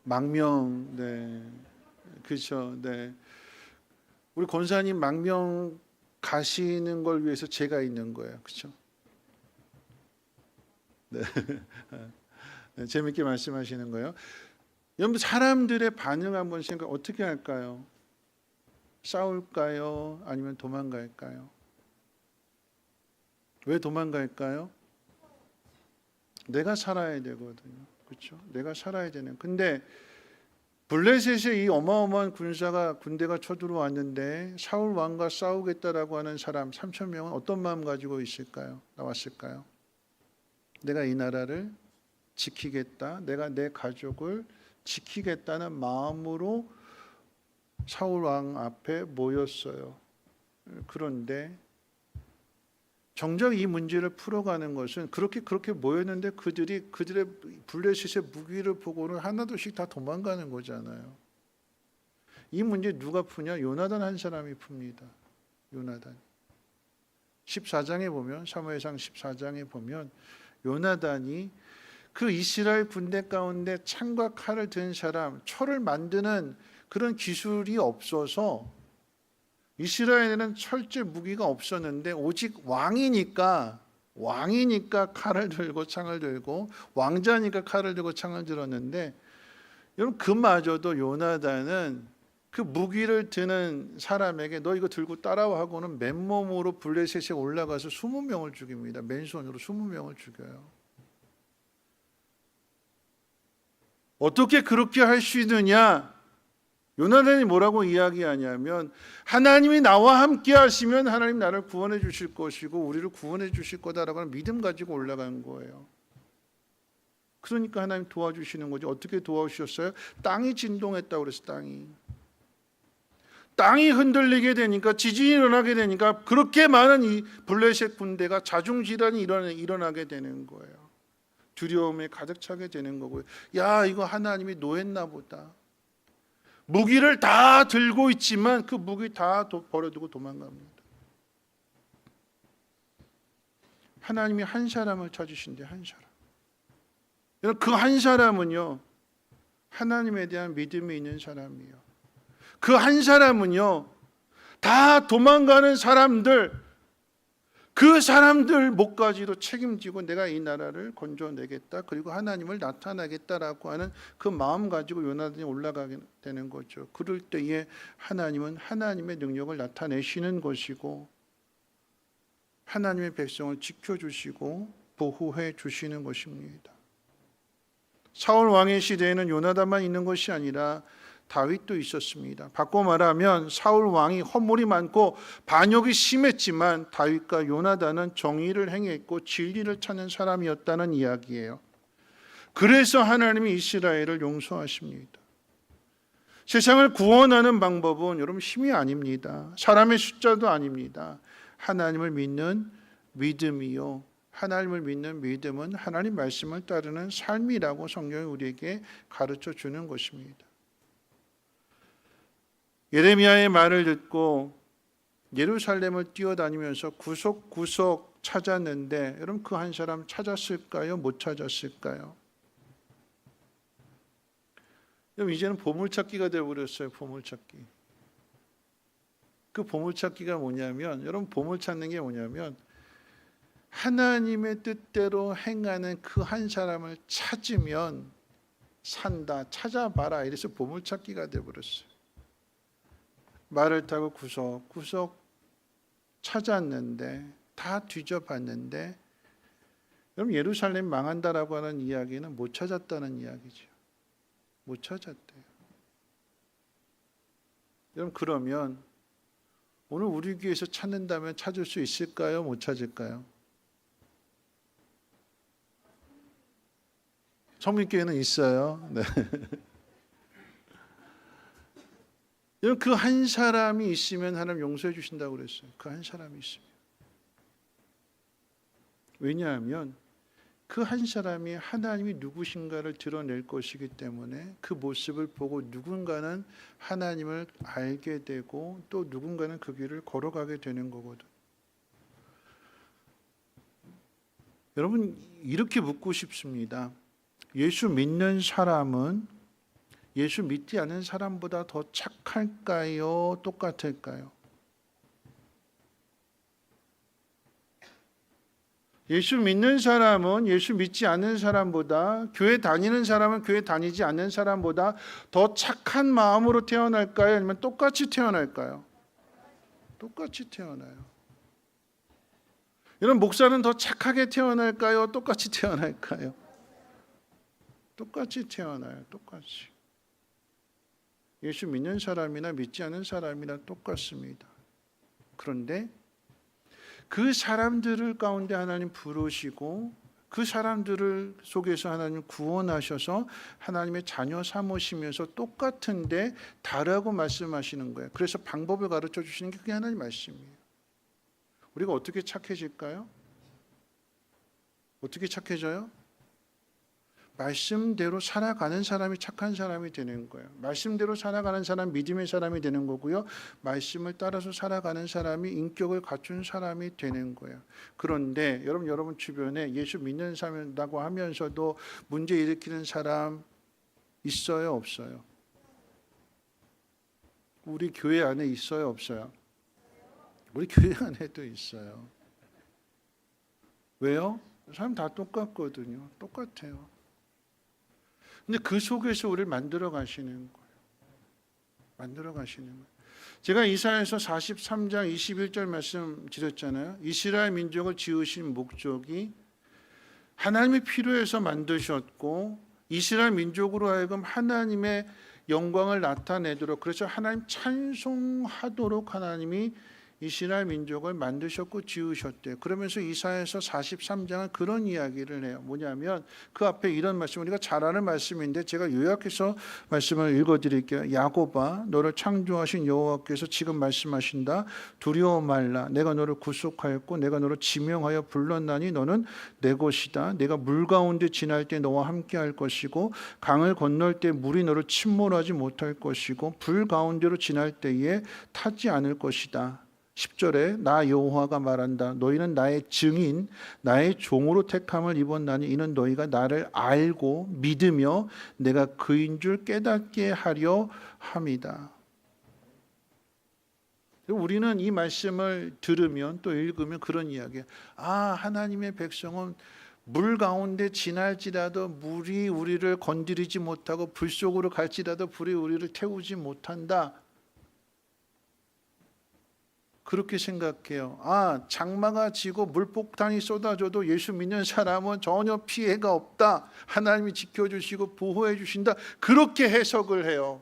망명, 네, 그렇죠, 네. 우리 권사님 망명 가시는 걸 위해서 제가 있는 거예요, 그렇죠? 네, 네, 재밌게 말씀하시는 거예요. 여러분, 사람들의 반응 한번 어떻게 할까요? 싸울까요? 아니면 도망갈까요? 왜 도망갈까요? 내가 살아야 되거든요. 그렇죠? 내가 살아야 되는. 근데 블레셋의 이 어마어마한 군대가 쳐들어왔는데 사울 왕과 싸우겠다라고 하는 사람 3천 명은 어떤 마음 가지고 있을까요? 나왔을까요? 내가 이 나라를 지키겠다. 내가 내 가족을 지키겠다는 마음으로 사울 왕 앞에 모였어요. 그런데 정작 이 문제를 풀어가는 것은 그렇게 모였는데 그들의 블레셋의 무기를 보고는 하나둘씩 다 도망가는 거잖아요. 이 문제 누가 푸냐? 요나단 한 사람이 풉니다. 요나단. 14장에 보면 사무엘상 14장에 보면 요나단이 그 이스라엘 군대 가운데 창과 칼을 든 사람, 철을 만드는 그런 기술이 없어서 이스라엘에는 철제 무기가 없었는데 오직 왕이니까 칼을 들고 창을 들고 왕자니까 칼을 들고 창을 들었는데 여러분 그마저도 요나단은 그 무기를 드는 사람에게 너 이거 들고 따라와 하고는 맨몸으로 블레셋에 올라가서 20명을 죽입니다. 맨손으로 20명을 죽여요. 어떻게 그렇게 할 수 있느냐? 요나단이 뭐라고 이야기하냐면 하나님이 나와 함께 하시면 하나님 나를 구원해 주실 것이고 우리를 구원해 주실 거다라고 하는 믿음 가지고 올라간 거예요. 그러니까 하나님 도와주시는 거죠. 어떻게 도와주셨어요? 땅이 진동했다고 그래서 땅이 흔들리게 되니까 지진이 일어나게 되니까 그렇게 많은 이 블레셋 군대가 자중질환이 일어나게 되는 거예요. 두려움에 가득 차게 되는 거고요. 야, 이거 하나님이 노했나 보다. 무기를 다 들고 있지만 그 무기 다 버려두고 도망갑니다. 하나님이 한 사람을 찾으신대. 한 사람. 여러분 그 한 사람은요 하나님에 대한 믿음이 있는 사람이에요. 그 한 사람은요 다 도망가는 사람들, 그 사람들 목까지도 책임지고 내가 이 나라를 건져내겠다, 그리고 하나님을 나타나겠다라고 하는 그 마음 가지고 요나단이 올라가게 되는 거죠. 그럴 때에 하나님은 하나님의 능력을 나타내시는 것이고 하나님의 백성을 지켜주시고 보호해 주시는 것입니다. 사울 왕의 시대에는 요나단만 있는 것이 아니라 다윗도 있었습니다. 바꿔 말하면 사울 왕이 허물이 많고 반역이 심했지만 다윗과 요나단은 정의를 행했고 진리를 찾는 사람이었다는 이야기예요. 그래서 하나님이 이스라엘을 용서하십니다. 세상을 구원하는 방법은 여러분 힘이 아닙니다. 사람의 숫자도 아닙니다. 하나님을 믿는 믿음이요. 하나님을 믿는 믿음은 하나님 말씀을 따르는 삶이라고 성경이 우리에게 가르쳐 주는 것입니다. 예레미야의 말을 듣고 예루살렘을 뛰어다니면서 구석구석 찾았는데 여러분 그 한 사람 찾았을까요? 못 찾았을까요? 여러분 이제는 보물찾기가 되어버렸어요. 보물찾기. 그 보물찾기가 뭐냐면 여러분 보물 찾는 게 뭐냐면 하나님의 뜻대로 행하는 그 한 사람을 찾으면 산다. 찾아봐라. 이래서 보물찾기가 되어버렸어요. 말을 타고 구석구석 찾았는데 다 뒤져봤는데 여러분 예루살렘 망한다라고 하는 이야기는 못 찾았다는 이야기죠. 못 찾았대요. 여러분 그러면 오늘 우리 교회에서 찾는다면 찾을 수 있을까요? 못 찾을까요? 성민교회는 있어요. 네. 여러분 그 한 사람이 있으면 하나님 용서해 주신다고 그랬어요. 그 한 사람이 있으면. 왜냐하면 그 한 사람이 하나님이 누구신가를 드러낼 것이기 때문에 그 모습을 보고 누군가는 하나님을 알게 되고 또 누군가는 그 길을 걸어가게 되는 거거든. 여러분 이렇게 묻고 싶습니다. 예수 믿는 사람은 예수 믿지 않은 사람보다 더 착할까요? 똑같을까요? 예수 믿는 사람은 예수 믿지 않는 사람보다, 교회 다니는 사람은 교회 다니지 않는 사람보다 더 착한 마음으로 태어날까요? 아니면 똑같이 태어날까요? 똑같이 태어나요. 여러분, 목사는 더 착하게 태어날까요? 똑같이 태어날까요? 똑같이 태어나요. 똑같이. 예수 믿는 사람이나 믿지 않는 사람이나 똑같습니다. 그런데 그 사람들을 가운데 하나님 부르시고 그 사람들을 속에서 하나님 구원하셔서 하나님의 자녀 삼으시면서 똑같은데 다르다고 말씀하시는 거예요. 그래서 방법을 가르쳐 주시는 게 그게 하나님 말씀이에요. 우리가 어떻게 착해질까요? 어떻게 착해져요? 말씀대로 살아가는 사람이 착한 사람이 되는 거예요. 말씀대로 살아가는 사람 믿음의 사람이 되는 거고요. 말씀을 따라서 살아가는 사람이 인격을 갖춘 사람이 되는 거예요. 그런데 여러분 주변에 예수 믿는 사람이라고 하면서도 문제 일으키는 사람 있어요, 없어요? 우리 교회 안에 있어요, 없어요? 우리 교회 안에도 있어요. 왜요? 사람 다 똑같거든요. 똑같아요. 근데 그 속에서 우리를 만들어 가시는 거예요. 만들어 가시는 거예요. 제가 이사야서 43장 21절 말씀 드렸잖아요. 이스라엘 민족을 지으신 목적이 하나님이 필요해서 만드셨고 이스라엘 민족으로 하여금 하나님의 영광을 나타내도록, 그래서 하나님 찬송하도록 하나님이 이스라엘 민족을 만드셨고 지으셨대요. 그러면서 이사야서 43장은 그런 이야기를 해요. 뭐냐면 그 앞에 이런 말씀, 우리가 잘 아는 말씀인데 제가 요약해서 말씀을 읽어드릴게요. 야곱아, 너를 창조하신 여호와께서 지금 말씀하신다. 두려워 말라. 내가 너를 구속하였고 내가 너를 지명하여 불렀나니 너는 내 것이다. 내가 물 가운데 지날 때 너와 함께 할 것이고 강을 건널 때 물이 너를 침몰하지 못할 것이고 불 가운데로 지날 때에 타지 않을 것이다. 10절에 나 여호와가 말한다. 너희는 나의 증인, 나의 종으로 택함을 입었나니 이는 너희가 나를 알고 믿으며 내가 그인 줄 깨닫게 하려 함이다. 우리는 이 말씀을 들으면 또 읽으면 그런 이야기예요. 하나님의 백성은 물 가운데 지날지라도 물이 우리를 건드리지 못하고 불 속으로 갈지라도 불이 우리를 태우지 못한다. 그렇게 생각해요. 장마가 지고 물폭탄이 쏟아져도 예수 믿는 사람은 전혀 피해가 없다. 하나님이 지켜주시고 보호해 주신다. 그렇게 해석을 해요.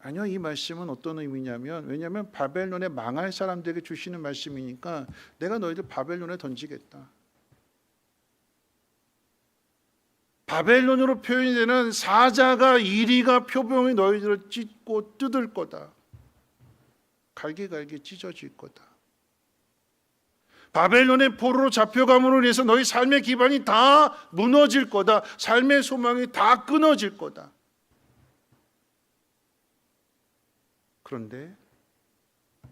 아니요, 이 말씀은 어떤 의미냐면, 왜냐하면 바벨론에 망할 사람들에게 주시는 말씀이니까 내가 너희들 바벨론에 던지겠다. 바벨론으로 표현이 되는 사자가 이리가 표범이 너희들을 찢고 뜯을 거다. 갈기갈기 찢어질 거다. 바벨론의 포로로 잡혀감으로 인해서 너희 삶의 기반이 다 무너질 거다. 삶의 소망이 다 끊어질 거다. 그런데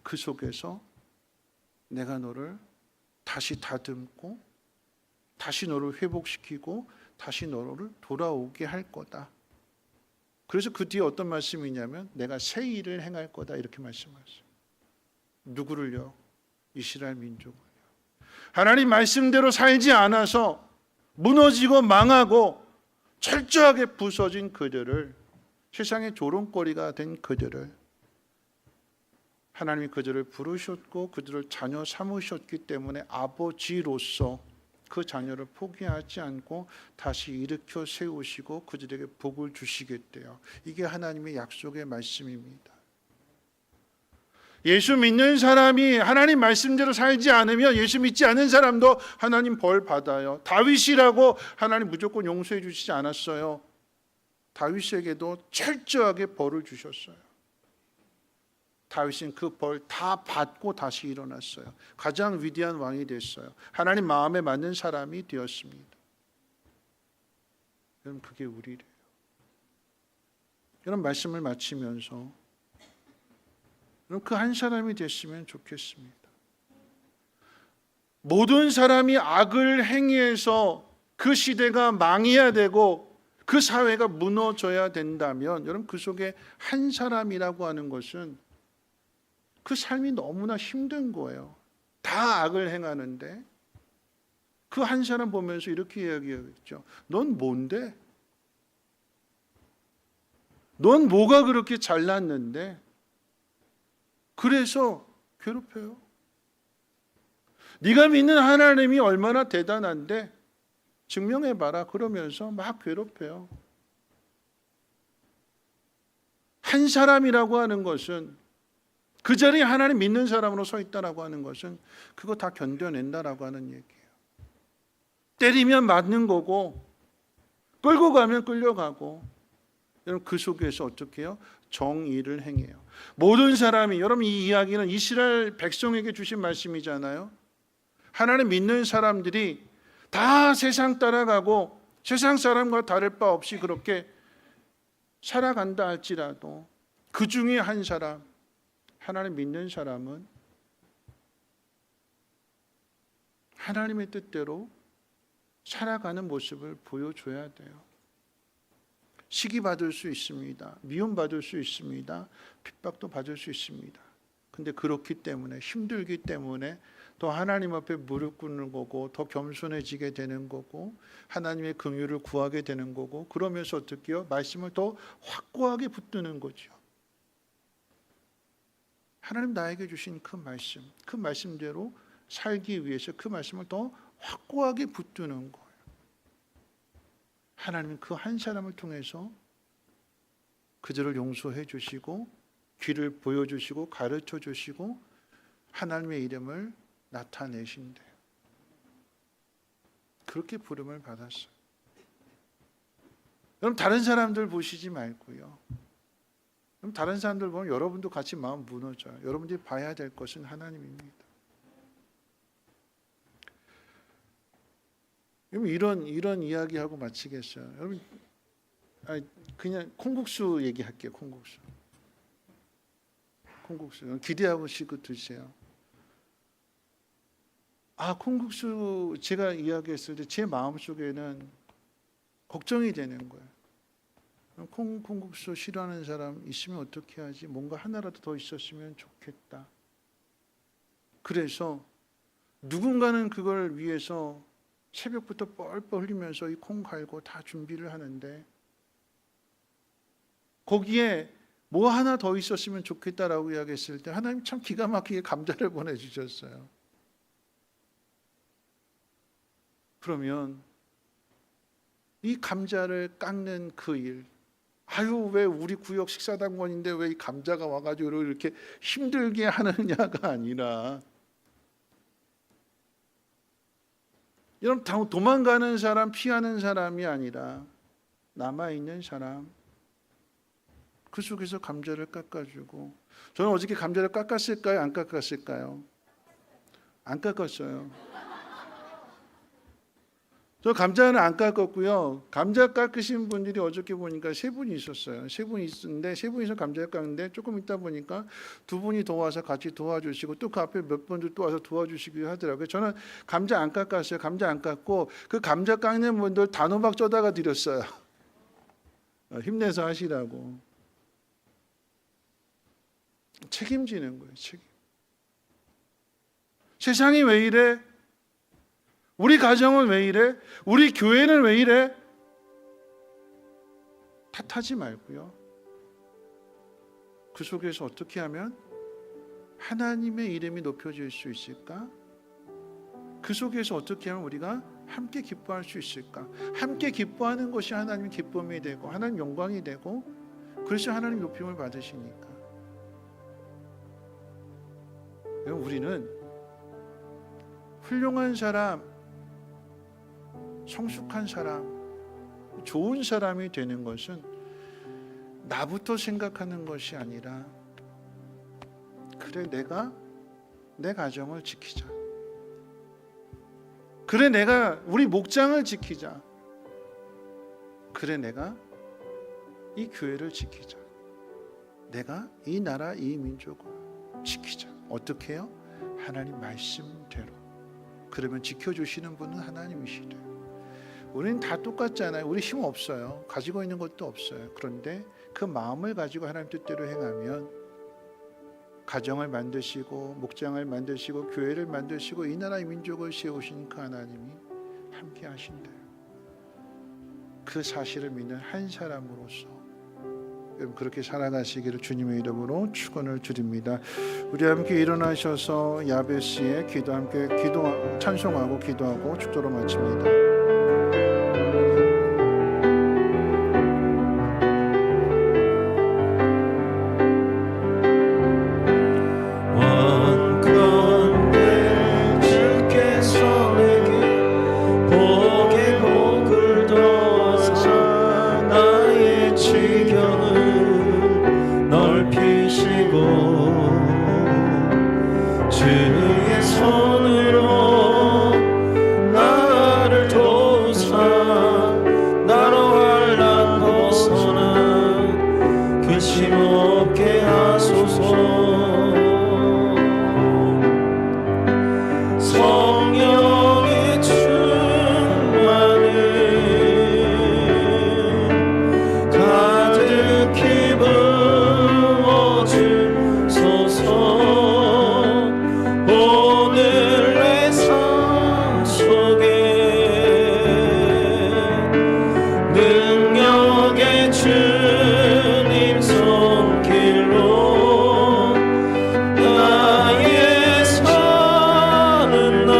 그 속에서 내가 너를 다시 다듬고 다시 너를 회복시키고 다시 너를 돌아오게 할 거다. 그래서 그 뒤에 어떤 말씀이냐면 내가 새 일을 행할 거다 이렇게 말씀하셨어요. 누구를요? 이스라엘 민족을요. 하나님 말씀대로 살지 않아서 무너지고 망하고 철저하게 부서진 그들을, 세상의 조롱거리가 된 그들을 하나님이 그들을 부르셨고 그들을 자녀 삼으셨기 때문에 아버지로서 그 자녀를 포기하지 않고 다시 일으켜 세우시고 그들에게 복을 주시겠대요. 이게 하나님의 약속의 말씀입니다. 예수 믿는 사람이 하나님 말씀대로 살지 않으면 예수 믿지 않은 사람도 하나님 벌 받아요. 다윗이라고 하나님 무조건 용서해 주시지 않았어요. 다윗에게도 철저하게 벌을 주셨어요. 다윗은 그 벌 다 받고 다시 일어났어요. 가장 위대한 왕이 됐어요. 하나님 마음에 맞는 사람이 되었습니다. 여러분, 그게 우리래요. 이런 말씀을 마치면서 그 한 사람이 됐으면 좋겠습니다. 모든 사람이 악을 행위해서 그 시대가 망해야 되고 그 사회가 무너져야 된다면 여러분, 그 속에 한 사람이라고 하는 것은 그 삶이 너무나 힘든 거예요. 다 악을 행하는데 그 한 사람 보면서 이렇게 이야기하겠죠. 넌 뭔데? 넌 뭐가 그렇게 잘났는데? 그래서 괴롭혀요. 네가 믿는 하나님이 얼마나 대단한데 증명해봐라 그러면서 막 괴롭혀요. 한 사람이라고 하는 것은, 그 자리에 하나님 믿는 사람으로 서 있다라고 하는 것은 그거 다 견뎌낸다라고 하는 얘기예요. 때리면 맞는 거고, 끌고 가면 끌려가고, 여러분 그 속에서 어떻게 해요? 정의를 행해요. 모든 사람이, 여러분 이 이야기는 이스라엘 백성에게 주신 말씀이잖아요. 하나님 믿는 사람들이 다 세상 따라가고 세상 사람과 다를 바 없이 그렇게 살아간다 할지라도 그 중에 한 사람, 하나님 믿는 사람은 하나님의 뜻대로 살아가는 모습을 보여줘야 돼요. 시기받을 수 있습니다. 미움받을 수 있습니다. 핍박도 받을 수 있습니다. 근데 그렇기 때문에, 힘들기 때문에 더 하나님 앞에 무릎 꿇는 거고, 더 겸손해지게 되는 거고, 하나님의 긍휼을 구하게 되는 거고, 그러면서 어떻게 해요? 말씀을 더 확고하게 붙드는 거죠. 하나님 나에게 주신 그 말씀대로 살기 위해서 그 말씀을 더 확고하게 붙드는 거예요. 하나님은 그 한 사람을 통해서 그들을 용서해 주시고, 길을 보여주시고, 가르쳐 주시고, 하나님의 이름을 나타내신대요. 그렇게 부름을 받았어요. 여러분 다른 사람들 보시지 말고요. 그럼 다른 사람들 보면 여러분도 같이 마음 무너져요. 여러분들이 봐야 될 것은 하나님입니다. 여러분 이런 이야기하고 마치겠어요. 여러분 그냥 콩국수 얘기할게요. 콩국수 기대하고 시고 드세요. 콩국수 제가 이야기했을 때 제 마음속에는 걱정이 되는 거예요. 콩국수 싫어하는 사람 있으면 어떻게 하지? 뭔가 하나라도 더 있었으면 좋겠다. 그래서 누군가는 그걸 위해서 새벽부터 뻘뻘 흘리면서 이 콩 갈고 다 준비를 하는데, 거기에 뭐 하나 더 있었으면 좋겠다라고 이야기했을 때 하나님 참 기가 막히게 감자를 보내주셨어요. 그러면 이 감자를 깎는 그 일, 왜 우리 구역 식사당번인데 왜 이 감자가 와가지고 이렇게 힘들게 하느냐가 아니라, 여러분 도망가는 사람, 피하는 사람이 아니라 남아있는 사람, 그 속에서 감자를 깎아주고. 저는 어저께 감자를 깎았을까요? 안 깎았을까요? 안 깎았어요. 저 감자는 안 깎았고요. 감자 깎으신 분들이 어저께 보니까 3분이 있었어요. 3분이 있었는데 3분이서 감자를 깎는데 조금 있다 보니까 2분이 더 와서 같이 도와주시고, 또 그 앞에 몇 분들 또 와서 도와주시기도 하더라고요. 저는 감자 안 깎았어요. 감자 안 깎고 그 감자 깎는 분들 단호박 쪼다가 드렸어요. 힘내서 하시라고. 책임지는 거예요. 세상이 왜 이래? 우리 가정은 왜 이래? 우리 교회는 왜 이래? 탓하지 말고요. 그 속에서 어떻게 하면 하나님의 이름이 높여질 수 있을까? 그 속에서 어떻게 하면 우리가 함께 기뻐할 수 있을까? 함께 기뻐하는 것이 하나님 기쁨이 되고 하나님 영광이 되고, 그래서 하나님 높임을 받으시니까. 우리는 훌륭한 사람, 성숙한 사람, 좋은 사람이 되는 것은 나부터 생각하는 것이 아니라, 그래 내가 내 가정을 지키자, 그래 내가 우리 목장을 지키자, 그래 내가 이 교회를 지키자, 내가 이 나라 이 민족을 지키자. 어떻게 해요? 하나님 말씀대로. 그러면 지켜주시는 분은 하나님이시래요. 우리는 다 똑같잖아요. 우리 힘 없어요. 가지고 있는 것도 없어요. 그런데 그 마음을 가지고 하나님 뜻대로 행하면 가정을 만드시고 목장을 만드시고 교회를 만드시고 이 나라의 민족을 세우신 그 하나님이 함께 하신대요. 그 사실을 믿는 한 사람으로서 여러분 그렇게 살아가시기를 주님의 이름으로 축원을 드립니다. 우리 함께 일어나셔서 야베스의 기도 함께 찬송하고 기도하고 축도로 마칩니다. 원컨대 주께서 내게 복의 복을 더하사 나의 지경을 넓히시고 주의 손으로 나를 도우사 나로 환난 벗어나 근심 없게 하소서. 성령의 충만을 가득히 부어주소서. 오늘 내 삶 속에 능력의 주님 손길로 나의 사는 날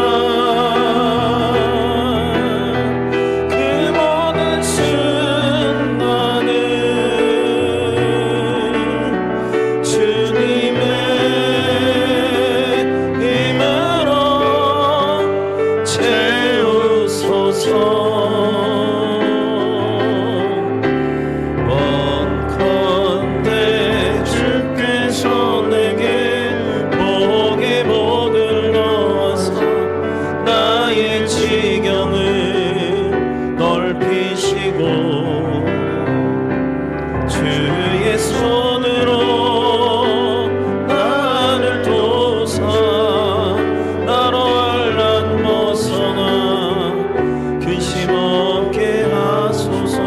그 모든 순간을 주님의 힘으로 채우소서. 원컨대 주께서 내게 복의 복을 넣어서 나의 지경을 넓히시고 주의 손으로 나를 도우사 나로 환난 벗어나 근심 없게 하소서.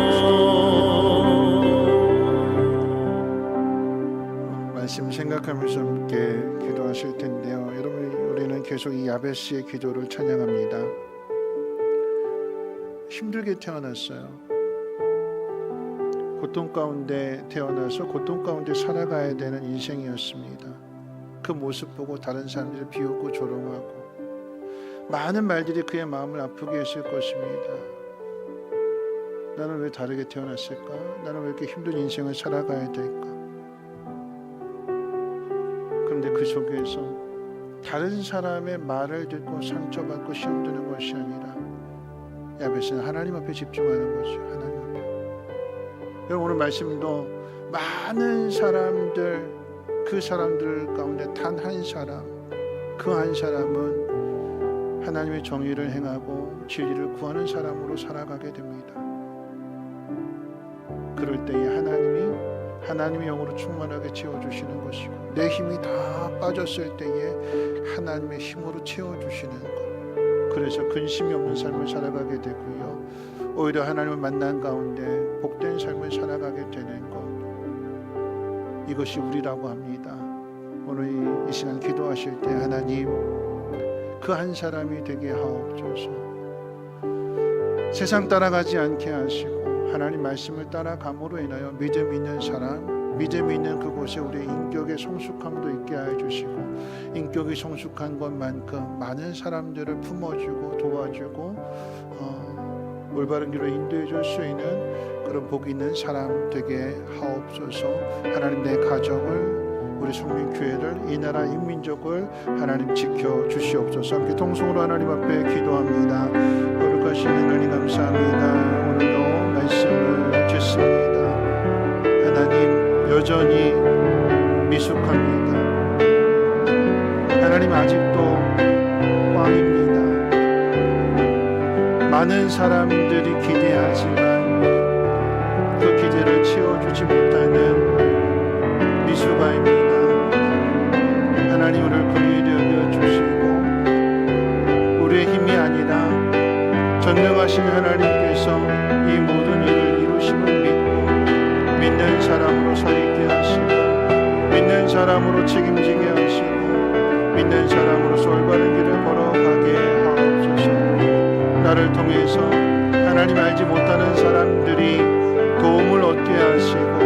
말씀 생각하면서 함께 기도하실 텐데요. 여러분 우리는 계속 이 야베스의 기도를 찬양합니다. 힘들게 태어났어요. 고통 가운데 태어나서 고통 가운데 살아가야 되는 인생이었습니다. 그 모습 보고 다른 사람들이 비웃고 조롱하고 많은 말들이 그의 마음을 아프게 했을 것입니다. 나는 왜 다르게 태어났을까? 나는 왜 이렇게 힘든 인생을 살아가야 될까? 그런데 그 속에서 다른 사람의 말을 듣고 상처받고 시험드는 것이 아니라 야베스는 하나님 앞에 집중하는 거죠. 하나님 앞에. 여러분 오늘 말씀도 많은 사람들, 그 사람들 가운데 단 한 사람, 그 한 사람은 하나님의 정의를 행하고 진리를 구하는 사람으로 살아가게 됩니다. 그럴 때에 하나님의 영으로 충만하게 채워주시는 것이고 내 힘이 다 빠졌을 때에 하나님의 힘으로 채워주시는 것. 그래서 근심이 없는 삶을 살아가게 되고요. 오히려 하나님을 만난 가운데 복된 삶을 살아가게 되는 것. 이것이 우리라고 합니다. 오늘 이 시간 기도하실 때 하나님 그 한 사람이 되게 하옵소서. 세상 따라가지 않게 하시고 하나님 말씀을 따라감으로 인하여 믿음 있는 사람, 믿음 있는 그곳에 우리의 인격의 성숙함도 있게 하여 주시고 인격이 성숙한 것만큼 많은 사람들을 품어주고 도와주고 올바른 길로 인도해 줄 수 있는 그런 복 있는 사람 되게 하옵소서. 하나님 내 가정을 우리 성민교회를 이 나라 이 민족을 하나님 지켜주시옵소서. 함께 통성으로 하나님 앞에 기도합니다. 거룩하신 하나님 감사합니다. 오늘도 말씀을 듣습니다. 하나님 여전히 미숙합니다. 하나님 아직도 꽝입니다. 많은 사람들이 기대하지만 그 기대를 채워주지 못하는 미숙아입니다. 하나님 우리를 긍휼히 여겨 주시고 우리의 힘이 아니라 전능하신 하나님께서 이 모든 일을 이루심을 믿고 믿는 사람으로 서 있게 하시고 믿는 사람으로 책임지게 하시고 믿는 사람으로서 올바른 길을 걸어가게 하옵소서. 나를 통해서 하나님 알지 못하는 사람들이 도움을 얻게 하시고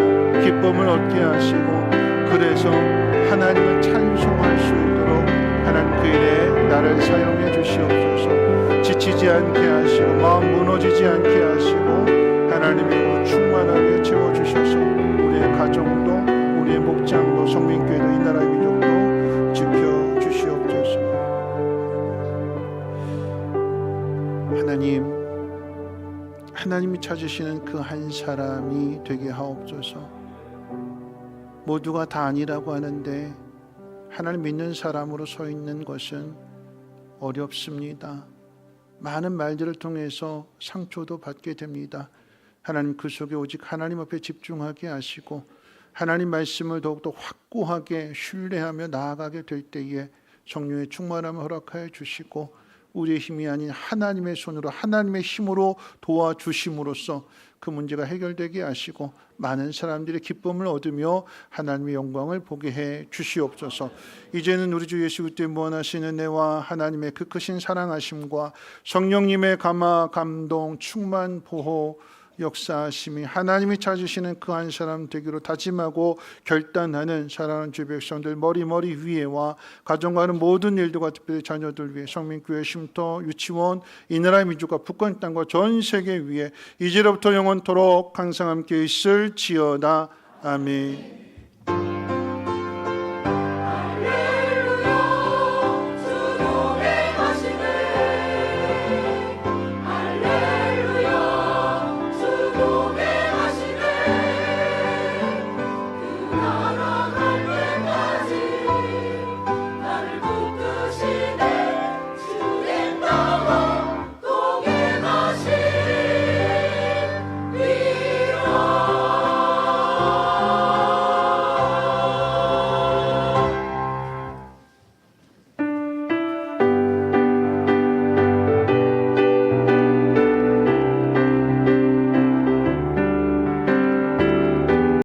기쁨을 얻게 하시고 그래서 하나님을 찬송할 수 있도록 하나님 그 일에 나를 사용해 주시옵소서. 지치지 않게 하시고 마음 무너지지 않게 하시고 하나님의 충만하게 채워주셔서 우리의 가정도 우리의 목장도 성민교회도 이 나라의 민족도 지켜주시옵소서. 하나님이 찾으시는 그 한 사람이 되게 하옵소서. 모두가 다 아니라고 하는데 하나님 믿는 사람으로 서 있는 것은 어렵습니다. 많은 말들을 통해서 상처도 받게 됩니다. 하나님 그 속에 오직 하나님 앞에 집중하게 하시고 하나님 말씀을 더욱더 확고하게 신뢰하며 나아가게 될 때에 성령의 충만함을 허락하여 주시고 우리의 힘이 아닌 하나님의 손으로 하나님의 힘으로 도와주심으로써 그 문제가 해결되게 하시고 많은 사람들의 기쁨을 얻으며 하나님의 영광을 보게 해 주시옵소서. 이제는 우리 주 예수 그리스도의 무한하신 은혜와 하나님의 그 크신 사랑하심과 성령님의 감화 감동 충만 보호 역사하심이 하나님이 찾으시는 그 한 사람 되기로 다짐하고 결단하는 사랑하는 주 백성들 머리 위에와 가정과는 모든 일들과 특별히 자녀들 위해 성민교회 쉼터 유치원 이 나라의 민족과 북한 땅과 전 세계 위에 이제로부터 영원토록 항상 함께 있을지어다. 아멘.